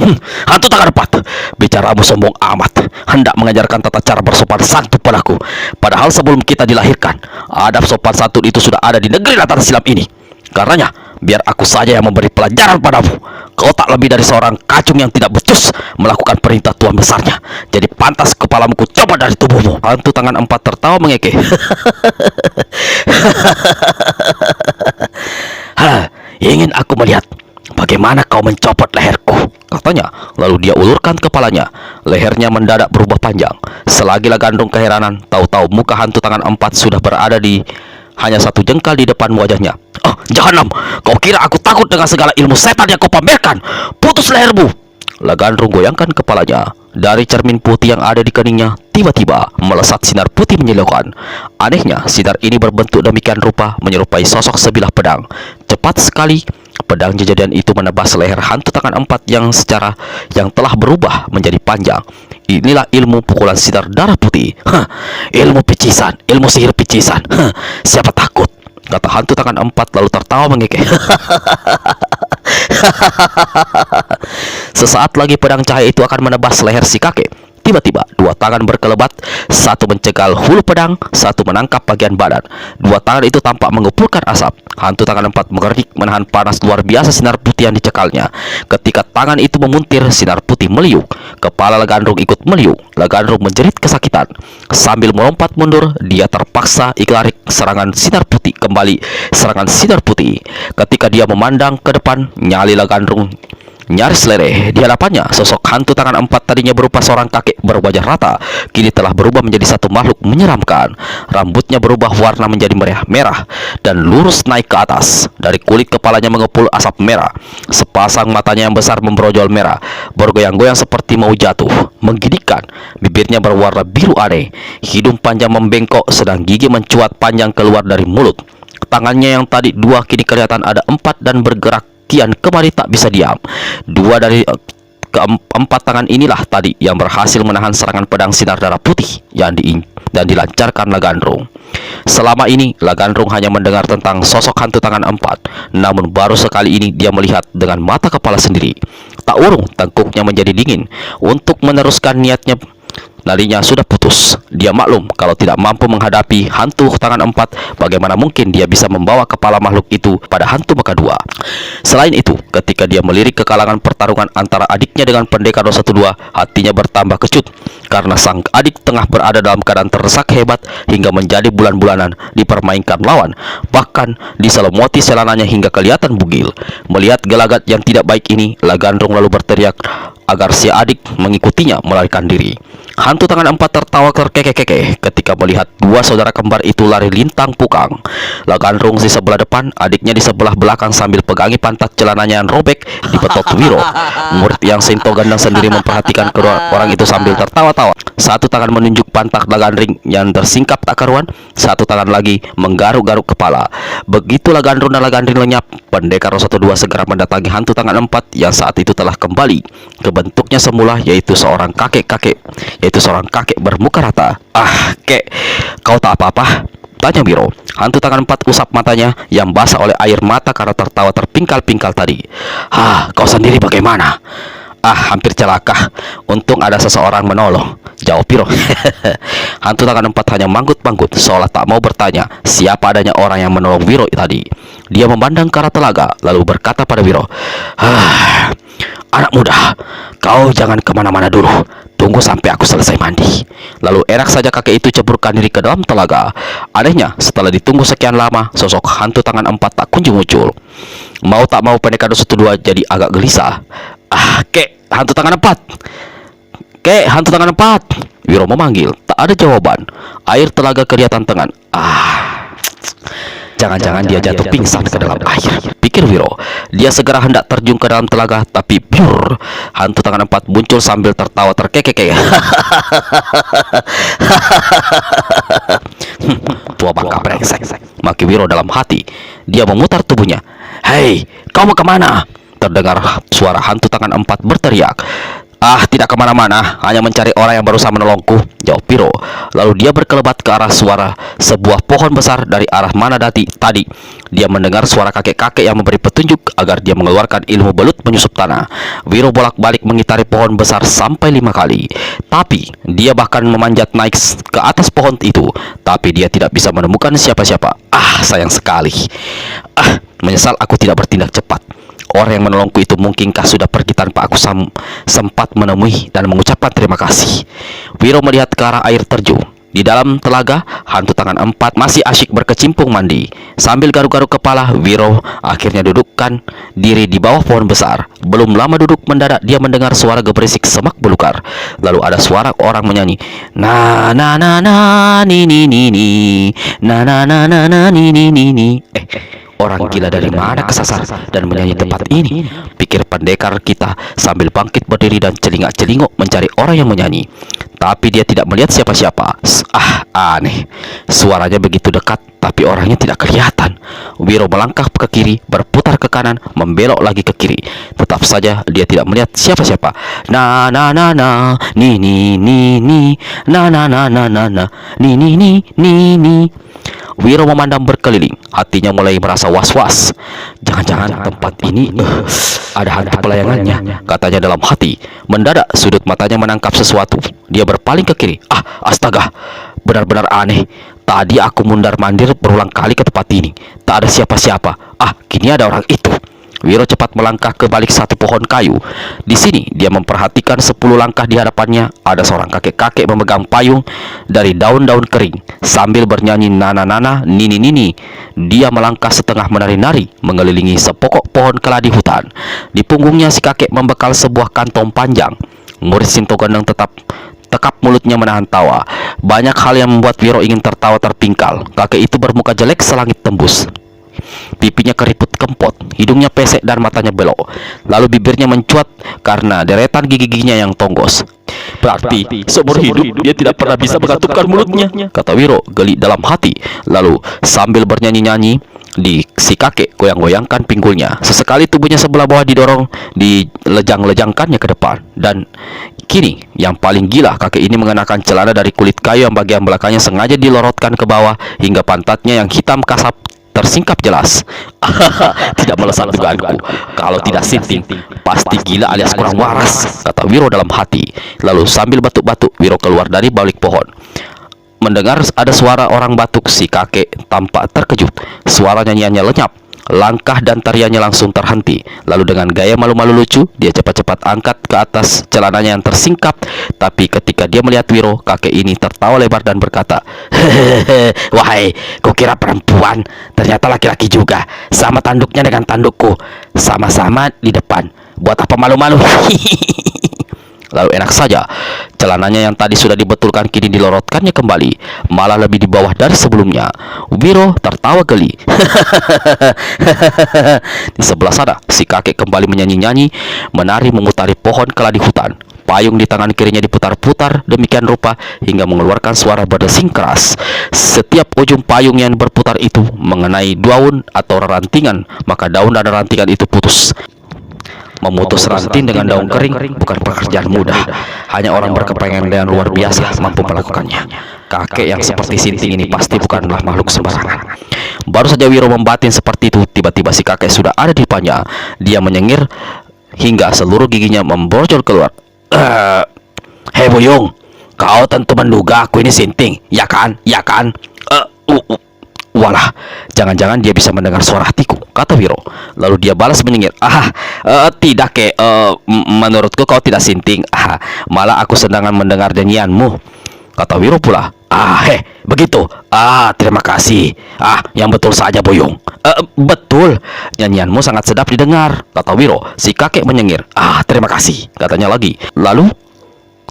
"Hantu tangan empat, bicaramu sombong amat, hendak mengajarkan tata cara bersopan santun padaku. Padahal sebelum kita dilahirkan, adab sopan santun itu sudah ada di negeri Latara Silam ini. Karenanya, biar aku saja yang memberi pelajaran padamu. Kau tak lebih dari seorang kacung yang tidak becus melakukan perintah tuan besarnya. Jadi pantas kepalamu ku coba dari tubuhmu." Hantu tangan empat tertawa mengekeh. "Ingin aku melihat bagaimana kau mencopot leherku," katanya. Lalu dia ulurkan kepalanya. Lehernya mendadak berubah panjang. Selagi Lagandrung keheranan, tahu-tahu muka hantu tangan empat sudah berada di hanya satu jengkal di depan wajahnya. Jahanam! Kau kira aku takut dengan segala ilmu setan yang kau pamerkan? Putus lehermu!" Lagandrung goyangkan kepalanya. Dari cermin putih yang ada di keningnya, tiba-tiba melesat sinar putih menyilaukan. Anehnya, sinar ini berbentuk demikian rupa menyerupai sosok sebilah pedang. Cepat sekali Pedang Jejadian itu menebas leher hantu tangan empat yang telah berubah menjadi panjang. Inilah ilmu pukulan sinar darah putih. Ilmu picisan, ilmu sihir picisan. Siapa takut? Kata hantu tangan empat lalu tertawa mengekeh. Sesaat lagi pedang cahaya itu akan menebas leher si kakek. Tiba-tiba dua tangan berkelebat, satu mencegal hulu pedang, satu menangkap bagian badan. Dua tangan itu tampak mengepulkan asap. Hantu tangan empat mengerik menahan panas luar biasa sinar putih yang dicekalnya. Ketika tangan itu memuntir, sinar putih meliuk. Kepala Legandrung ikut meliuk. Legandrung menjerit kesakitan. Sambil melompat mundur, dia terpaksa ikut serangan sinar putih kembali. Serangan sinar putih. Ketika dia memandang ke depan, nyali Legandrung nyaris leleh. Di hadapannya, sosok hantu tangan empat tadinya berupa seorang kakek berwajah rata, kini telah berubah menjadi satu makhluk menyeramkan. Rambutnya berubah warna menjadi merah dan lurus naik ke atas. Dari kulit kepalanya mengepul asap merah. Sepasang matanya yang besar membrojol merah, bergoyang-goyang seperti mau jatuh. Menggigitkan, bibirnya berwarna biru aneh. Hidung panjang membengkok, sedang gigi mencuat panjang keluar dari mulut. Tangannya yang tadi dua kini kelihatan ada empat dan bergerak kian kemari tak bisa diam. Dua dari keempat tangan inilah tadi yang berhasil menahan serangan pedang sinar darah putih yang dilancarkan Legandrung. Selama ini Legandrung hanya mendengar tentang sosok hantu tangan empat, namun baru sekali ini dia melihat dengan mata kepala sendiri. Tak urung tengkuknya menjadi dingin. Untuk meneruskan niatnya, nalinya sudah putus. Dia maklum kalau tidak mampu menghadapi hantu tangan empat, bagaimana mungkin dia bisa membawa kepala makhluk itu pada hantu muka dua. Selain itu, ketika dia melirik ke kalangan pertarungan antara adiknya dengan pendekar 212, hatinya bertambah kecut karena sang adik tengah berada dalam keadaan terdesak hebat hingga menjadi bulan-bulanan dipermainkan lawan. Bahkan diselomoti celananya hingga kelihatan bugil. Melihat gelagat yang tidak baik ini, Legandrung lalu berteriak agar si adik mengikutinya melarikan diri. Hantu tangan empat tertawa terkekeh-kekeh ketika melihat dua saudara kembar itu lari lintang pukang. Legandrung di sebelah depan, adiknya di sebelah belakang sambil pegangi pantat celananya yang robek dipetot Wiro. Murid yang Sinto Gandang sendiri memperhatikan kedua orang itu sambil tertawa-tawa. Satu tangan menunjuk pantat Legandring yang tersingkap tak karuan, satu tangan lagi menggaruk-garuk kepala. Begitu Legandrung dan Legandring lenyap, pendekar 212 segera mendatangi hantu tangan empat yang saat itu telah kembali ke bentuknya semula, yaitu seorang kakek bermuka rata. Kek, kau tak apa-apa? Tanya Wiro. Hantu tangan empat usap matanya yang basah oleh air mata karena tertawa terpingkal-pingkal tadi. Kau sendiri bagaimana? Hampir celaka. Untung ada seseorang menolong, jawab Wiro. Hantu tangan empat hanya manggut-manggut seolah tak mau bertanya siapa adanya orang yang menolong Wiro tadi. Dia memandang ke arah telaga lalu berkata pada Wiro, anak muda, kau jangan kemana-mana dulu. Tunggu sampai aku selesai mandi. Lalu enak saja kakek itu ceburkan diri ke dalam telaga. Anehnya, setelah ditunggu sekian lama, sosok hantu tangan empat tak kunjung muncul. Mau tak mau pendekar 212 jadi agak gelisah. Kek, hantu tangan empat. Kek, hantu tangan empat. Wiro memanggil, tak ada jawaban. Air telaga kelihatan tenang. Jangan-jangan dia jatuh pingsan ke dalam air, pikir Wiro. Dia segera hendak terjun ke dalam telaga, tapi biur, hantu tangan empat muncul sambil tertawa terkekeh. Tua bangka brengsek, maki Wiro dalam hati. Dia memutar tubuhnya. Hei, kau mau kemana? Terdengar suara hantu tangan empat berteriak. Tidak kemana-mana, hanya mencari orang yang barusan menolongku, jawab Wiro. Lalu dia berkelebat ke arah suara sebuah pohon besar dari arah mana tadi. Dia mendengar suara kakek-kakek yang memberi petunjuk agar dia mengeluarkan ilmu belut menyusup tanah. Wiro bolak-balik mengitari pohon besar sampai 5 kali. Tapi dia bahkan memanjat naik ke atas pohon itu, tapi dia tidak bisa menemukan siapa-siapa. Sayang sekali. Menyesal aku tidak bertindak cepat. Orang yang menolongku itu mungkinkah sudah pergi tanpa aku sempat menemui dan mengucapkan terima kasih. Wiro melihat ke arah air terjun. Di dalam telaga, hantu tangan empat masih asyik berkecimpung mandi. Sambil garuk-garuk kepala, Wiro akhirnya dudukkan diri di bawah pohon besar. Belum lama duduk, mendadak dia mendengar suara geberisik semak belukar. Lalu ada suara orang menyanyi. Na na na na ni ni ni ni. Na na na na na ni ni ni ni. Orang gila dari mana kesasar dan menyanyi tempat ini, pikir pendekar kita sambil bangkit berdiri dan celingak-celinguk mencari orang yang menyanyi. tapi dia tidak melihat siapa-siapa. Aneh. Suaranya begitu dekat, tapi orangnya tidak kelihatan. Wiro melangkah ke kiri, berputar ke kanan, membelok lagi ke kiri. Tetap saja dia tidak melihat siapa-siapa. Na na na na, ni ni ni ni, na na na na na na, ni ni ni ni ni. Wiro memandang berkeliling, hatinya mulai merasa was-was. Jangan-jangan tempat ini ada hantu pelayangannya, katanya dalam hati. Mendadak sudut matanya menangkap sesuatu. Dia berpaling ke kiri. Astaga, benar-benar aneh. Tadi aku mundar-mandir berulang kali ke tempat ini, tak ada siapa-siapa. Kini ada orang itu. Wiro cepat melangkah ke balik satu pohon kayu. Di sini dia memperhatikan 10 langkah di hadapannya ada seorang kakek-kakek memegang payung dari daun-daun kering sambil bernyanyi nana nana nini nini. Dia melangkah setengah menari-nari mengelilingi sepokok pohon keladi hutan. Di punggungnya si kakek membekal sebuah kantong panjang. Murid Sinto Gendeng tekap mulutnya menahan tawa. Banyak hal yang membuat Wiro ingin tertawa terpingkal. Kakek itu bermuka jelek selangit tembus. Pipinya keriput kempot, hidungnya pesek dan matanya belok. Lalu bibirnya mencuat karena deretan gigi-giginya yang tonggos. Berarti seumur hidup dia tidak pernah bisa mengatupkan mulutnya, kata Wiro geli dalam hati. Lalu sambil bernyanyi-nyanyi, si kakek goyang-goyangkan pinggulnya. Sesekali tubuhnya sebelah bawah didorong, dilejang-lejangkannya ke depan. Dan kini yang paling gila, kakek ini mengenakan celana dari kulit kayu yang bagian belakangnya sengaja dilorotkan ke bawah hingga pantatnya yang hitam kasap tersingkap jelas. Tidak melesat dugaanku. Kalau tidak sinting, pasti gila alias kurang waras, kata Wiro dalam hati. Lalu sambil batuk-batuk, Wiro keluar dari balik pohon. Mendengar ada suara orang batuk, si kakek tampak terkejut. Suara nyanyiannya lenyap. Langkah dan tariannya langsung terhenti. Lalu dengan gaya malu-malu lucu, dia cepat-cepat angkat ke atas celananya yang tersingkap. Tapi ketika dia melihat Wiro, kakek ini tertawa lebar dan berkata, "Hehehe, wahai, kau kira perempuan, ternyata laki-laki juga. Sama tanduknya dengan tandukku, sama-sama di depan. Buat apa malu-malu?" Lalu enak saja, celananya yang tadi sudah dibetulkan kini dilorotkannya kembali, malah lebih di bawah dari sebelumnya. Wiro tertawa geli. Di sebelah sana, si kakek kembali menyanyi-nyanyi, menari memutari pohon keladi hutan. Payung di tangan kirinya diputar-putar demikian rupa hingga mengeluarkan suara berdesing keras. Setiap ujung payung yang berputar itu mengenai daun atau rantingan, maka daun dan rantingan itu putus. Memutus ranting dengan daun kering bukan pekerjaan mudah. Hanya orang berkepengen yang luar biasa mampu melakukannya. Kakek yang seperti Sinting ini pasti bukanlah makhluk sembarangan. Baru saja Wiro membatin seperti itu, tiba-tiba si kakek sudah ada di depannya. Dia menyengir hingga seluruh giginya memborjol keluar. Hei Buyung, kau tentu menduga aku ini Sinting, ya kan? Ya kan? Walah, jangan-jangan dia bisa mendengar suara hatiku, kata Wiro. Lalu dia balas menyengir. Tidak kek, menurutku kau tidak Sinting. Malah aku sedang mendengar nyanyianmu, kata Wiro pula. Begitu. Terima kasih. Yang betul saja Buyung. Betul, nyanyianmu sangat sedap didengar, kata Wiro. Si kakek menyengir. Terima kasih, katanya lagi. Lalu,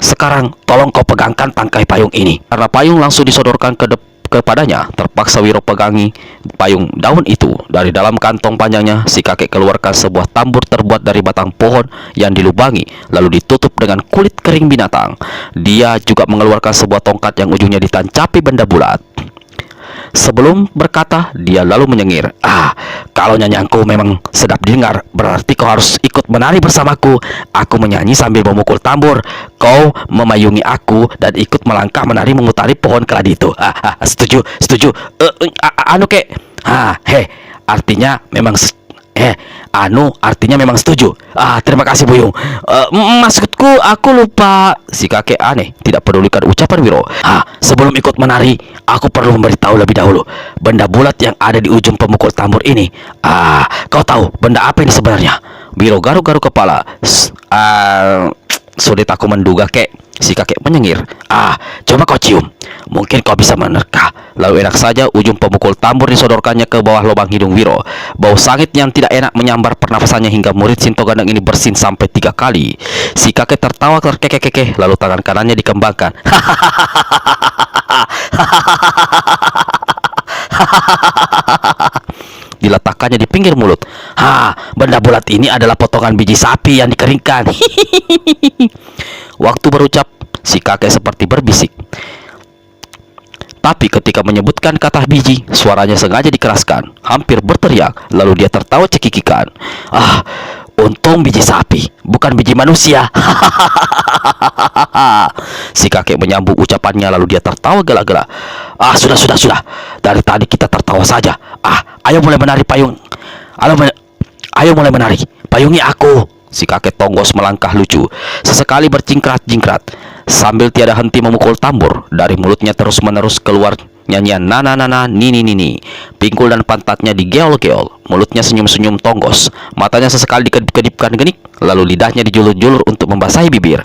sekarang tolong kau pegangkan tangkai payung ini. Karena payung langsung disodorkan kepadanya, terpaksa Wiro pegangi payung daun itu. Dari dalam kantong panjangnya, si kakek keluarkan sebuah tambur terbuat dari batang pohon yang dilubangi, lalu ditutup dengan kulit kering binatang. Dia juga mengeluarkan sebuah tongkat yang ujungnya ditancapi benda bulat. Sebelum berkata, dia lalu menyengir. Kalau nyanyianku memang sedap didengar, berarti kau harus ikut menari bersamaku. Aku menyanyi sambil memukul tambur. Kau memayungi aku dan ikut melangkah menari memutari pohon keladi itu. Setuju, setuju. Kek. Artinya memang artinya memang setuju. Terima kasih Buyung. Maksudku aku lupa. Si kakek aneh, tidak pedulikan ucapan Wiro. Sebelum ikut menari, aku perlu memberitahu lebih dahulu. Benda bulat yang ada di ujung pemukul tambur ini. Kau tahu benda apa ini sebenarnya? Wiro garuk-garuk kepala. Sulit aku menduga kek. Si kakek menyengir. Coba kau cium. Mungkin kau bisa menerka. Lalu enak saja ujung pemukul tambur disodorkannya ke bawah lubang hidung Wiro. Bau sangit yang tidak enak menyambar pernafasannya hingga murid Sinto Gendeng ini bersin sampai 3 kali. Si kakek tertawa terkekeh-kekeh, lalu tangan kanannya dikembangkan. Diletakkannya di pinggir mulut. Benda bulat ini adalah potongan biji sapi yang dikeringkan. Waktu berucap, Si kakek seperti berbisik. Tapi ketika menyebutkan kata biji, suaranya sengaja dikeraskan, hampir berteriak. Lalu dia tertawa cekikikan. Ah, untung biji sapi, bukan biji manusia. Si kakek menyambung ucapannya, lalu dia tertawa gelak-gelak. Ah, sudah. Dari tadi kita tertawa saja. Ah, ayo mulai menari payung. Ayo mulai menari. Payungi aku. Si kakek Tonggos melangkah lucu, sesekali bercingkrat-jingkrat sambil tiada henti memukul tambur. Dari mulutnya terus-menerus keluar nyanyian nana nini. Pinggul dan pantatnya digeol-geol. Mulutnya senyum-senyum Tonggos. Matanya sesekali dikedip-kedipkan genik, lalu lidahnya dijulur-julur untuk membasahi bibir.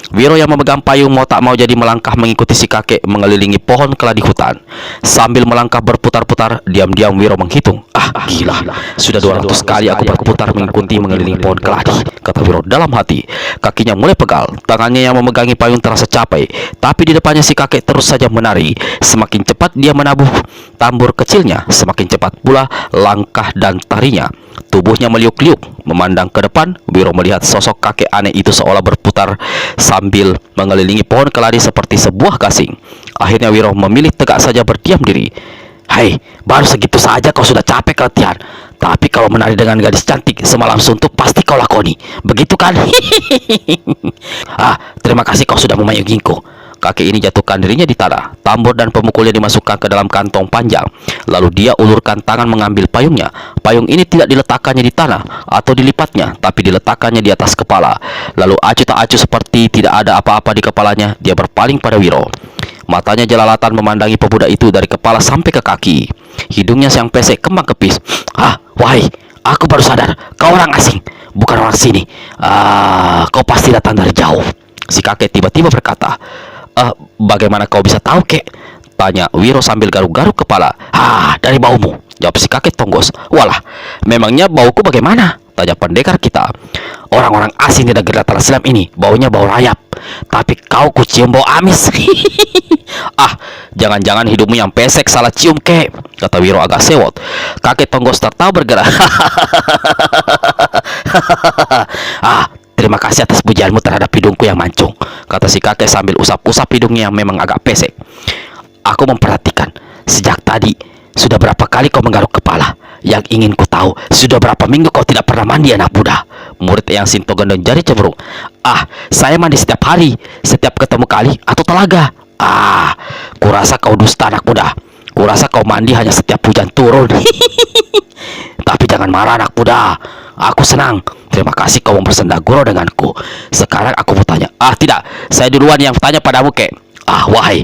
Wiro yang memegang payung mau tak mau jadi melangkah mengikuti si kakek mengelilingi pohon keladi hutan. Sambil melangkah berputar-putar, diam-diam Wiro menghitung. Ah, gila, sudah 200 kali aku berputar mengelilingi pohon keladi, kata Wiro dalam hati. Kakinya mulai pegal, tangannya yang memegangi payung terasa capek. Tapi di depannya si kakek terus saja menari. Semakin cepat dia menabuh tambur kecilnya, semakin cepat pula langkah dan tarinya. Tubuhnya meliuk-liuk. Memandang ke depan, Wiro melihat sosok kakek aneh itu seolah berputar sambil mengelilingi pohon keladi seperti sebuah gasing. Akhirnya Wiro memilih tegak saja berdiam diri. Hai, baru segitu saja kau sudah capek latihan. Tapi kalau menari dengan gadis cantik semalam suntuk pasti kau lakoni. Begitu kan? Ah, terima kasih kau sudah memayungiku. Kakek ini jatuhkan dirinya di tanah. Tambur dan pemukulnya dimasukkan ke dalam kantong panjang. Lalu dia ulurkan tangan mengambil payungnya. Payung ini tidak diletakkannya di tanah atau dilipatnya, tapi diletakkannya di atas kepala. Lalu acuh tak acuh seperti tidak ada apa-apa di kepalanya, dia berpaling pada Wiro. Matanya jelalatan memandangi pemuda itu dari kepala sampai ke kaki. Hidungnya yang pesek kembang kepis. Ah, wahai, aku baru sadar, kau orang asing, bukan orang sini. Kau pasti datang dari jauh. Si kakek tiba-tiba berkata. Bagaimana kau bisa tahu, kek? Tanya Wiro sambil garuk-garuk kepala. Ah, dari baumu, jawab si kakek Tonggos. Walah, memangnya bauku bagaimana? Tanya pendekar kita. Orang-orang asing di negeri Dataran Silam ini baunya bau rayap, tapi kau kucium bau amis. Ah, jangan-jangan hidungmu yang pesek salah cium, kek, kata Wiro agak sewot. Kakek Tonggos tertawa bergerak. Ah, terima kasih atas pujianmu terhadap hidungku yang mancung, kata si kakek sambil usap-usap hidungnya yang memang agak pesek. Aku memperhatikan, sejak tadi sudah berapa kali kau menggaruk kepala. Yang ingin ku tahu, sudah berapa minggu kau tidak pernah mandi, anak muda? Murid yang Sinto gendong jari cemberut. Ah, saya mandi setiap hari, setiap ketemu kali atau telaga. Ah, kurasa kau dusta, anak muda. Kurasa kau mandi hanya setiap hujan turun. Tapi jangan marah, anak muda. Aku senang. Terima kasih kau mempersenda gurau denganku. Sekarang aku mau tanya. Ah, tidak, saya duluan yang tanya padamu, kek. Ah, wahai,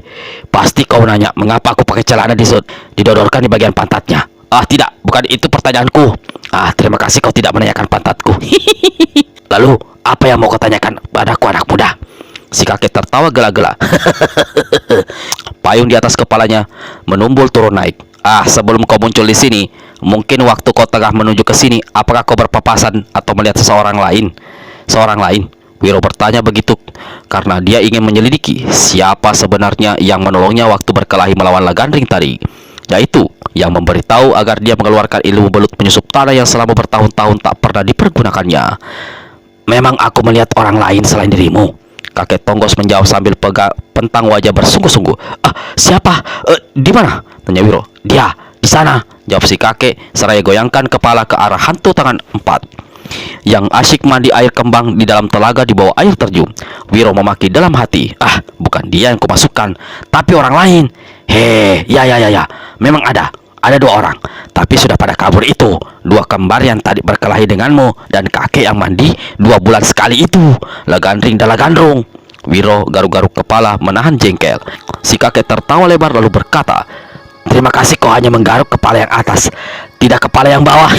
pasti kau nanya mengapa aku pakai celana didodorkan di bagian pantatnya. Ah, tidak, bukan itu pertanyaanku. Ah, terima kasih kau tidak menanyakan pantatku. Lalu, apa yang mau kau tanyakan padaku, anak muda? Si kakek tertawa gelak-gelak. Payung di atas kepalanya menumbul turun naik. Ah, sebelum kau muncul di sini, mungkin waktu kau tengah menuju ke sini, apakah kau berpapasan atau melihat seorang lain? Wiro bertanya begitu karena dia ingin menyelidiki siapa sebenarnya yang menolongnya waktu berkelahi melawan Lagandring tadi, yaitu yang memberitahu agar dia mengeluarkan ilmu belut penyusup tanah yang selama bertahun-tahun tak pernah dipergunakannya. Memang aku melihat orang lain selain dirimu, kakek Tonggos menjawab sambil pentang wajah bersungguh-sungguh. Ah, siapa? Di mana? Tanya Wiro. Dia, di sana, jawab si kakek seraya goyangkan kepala ke arah hantu tangan 4 yang asyik mandi air kembang di dalam telaga di bawah air terjun. Wiro memaki dalam hati. Ah, bukan dia yang kumasukkan, tapi orang lain. Ya, memang ada 2 orang, tapi sudah pada kabur itu. 2 kembar yang tadi berkelahi denganmu dan kakek yang mandi 2 bulan sekali itu, Lagandring dan Lagandrung. Wiro garuk-garuk kepala menahan jengkel. Si kakek tertawa lebar lalu berkata, terima kasih kau hanya menggaruk kepala yang atas, tidak kepala yang bawah.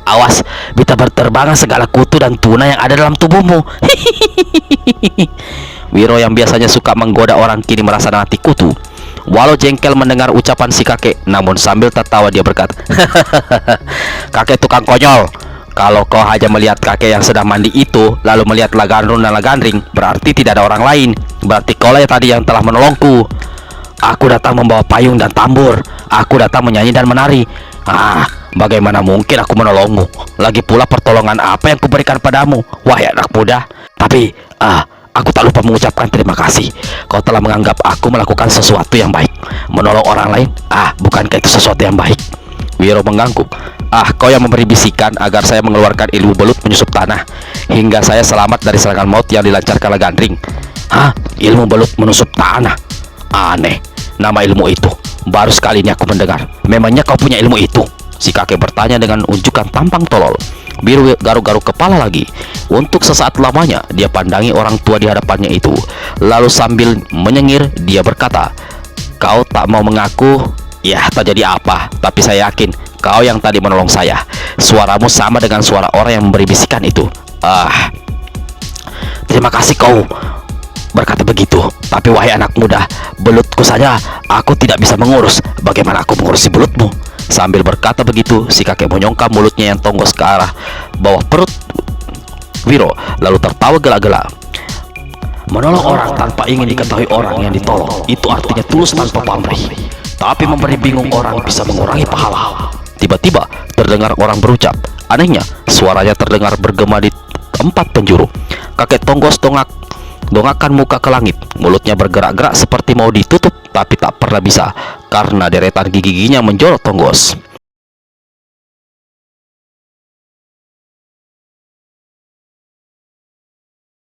Awas, bisa berterbangan segala kutu dan tuna yang ada dalam tubuhmu. Wiro yang biasanya suka menggoda orang kini merasa nanti kutu. Walau jengkel mendengar ucapan si kakek, namun sambil tertawa dia berkata, kakek tukang konyol, kalau kau hanya melihat kakek yang sedang mandi itu, lalu melihat Lagandrung dan Lagandring, berarti tidak ada orang lain. Berarti kaulah yang tadi yang telah menolongku. Aku datang membawa payung dan tambur. Aku datang menyanyi dan menari. Ah, bagaimana mungkin aku menolongmu? Lagi pula pertolongan apa yang kuberikan padamu, wahai anak muda? Tapi, Aku tak lupa mengucapkan terima kasih. Kau telah menganggap aku melakukan sesuatu yang baik. Menolong orang lain, bukankah itu sesuatu yang baik? Wiro mengangguk. Kau yang memberi bisikan agar saya mengeluarkan ilmu belut menyusup tanah hingga saya selamat dari serangan maut yang dilancarkan Legandring. Ilmu belut menusuk tanah? Aneh, nama ilmu itu baru sekali ini aku mendengar. Memangnya kau punya ilmu itu? Si kakek bertanya dengan unjukan tampang tolol. Wiro garuk-garuk kepala lagi. Untuk sesaat lamanya dia pandangi orang tua di hadapannya itu. Lalu sambil menyengir dia berkata, "Kau tak mau mengaku? Ya, tak jadi apa. Tapi saya yakin kau yang tadi menolong saya. Suaramu sama dengan suara orang yang memberi bisikan itu." Terima kasih kau berkata begitu. Tapi wahai anak muda, belutku saja aku tidak bisa mengurus. Bagaimana aku mengurusi belutmu? Sambil berkata begitu, si kakek menyongkam mulutnya yang tonggos ke arah bawah perut Wiro, lalu tertawa gelak-gelak. Menolong orang tanpa ingin diketahui orang yang ditolong, itu artinya tulus tanpa pamrih. Tapi memberi bingung orang bisa mengurangi pahala. Tiba-tiba terdengar orang berucap. Anehnya, suaranya terdengar bergema di empat penjuru. Kakek tonggos dongakkan muka ke langit. Mulutnya bergerak-gerak seperti mau ditutup, tapi tak pernah bisa karena deretan gigi-giginya menjorok tonggos.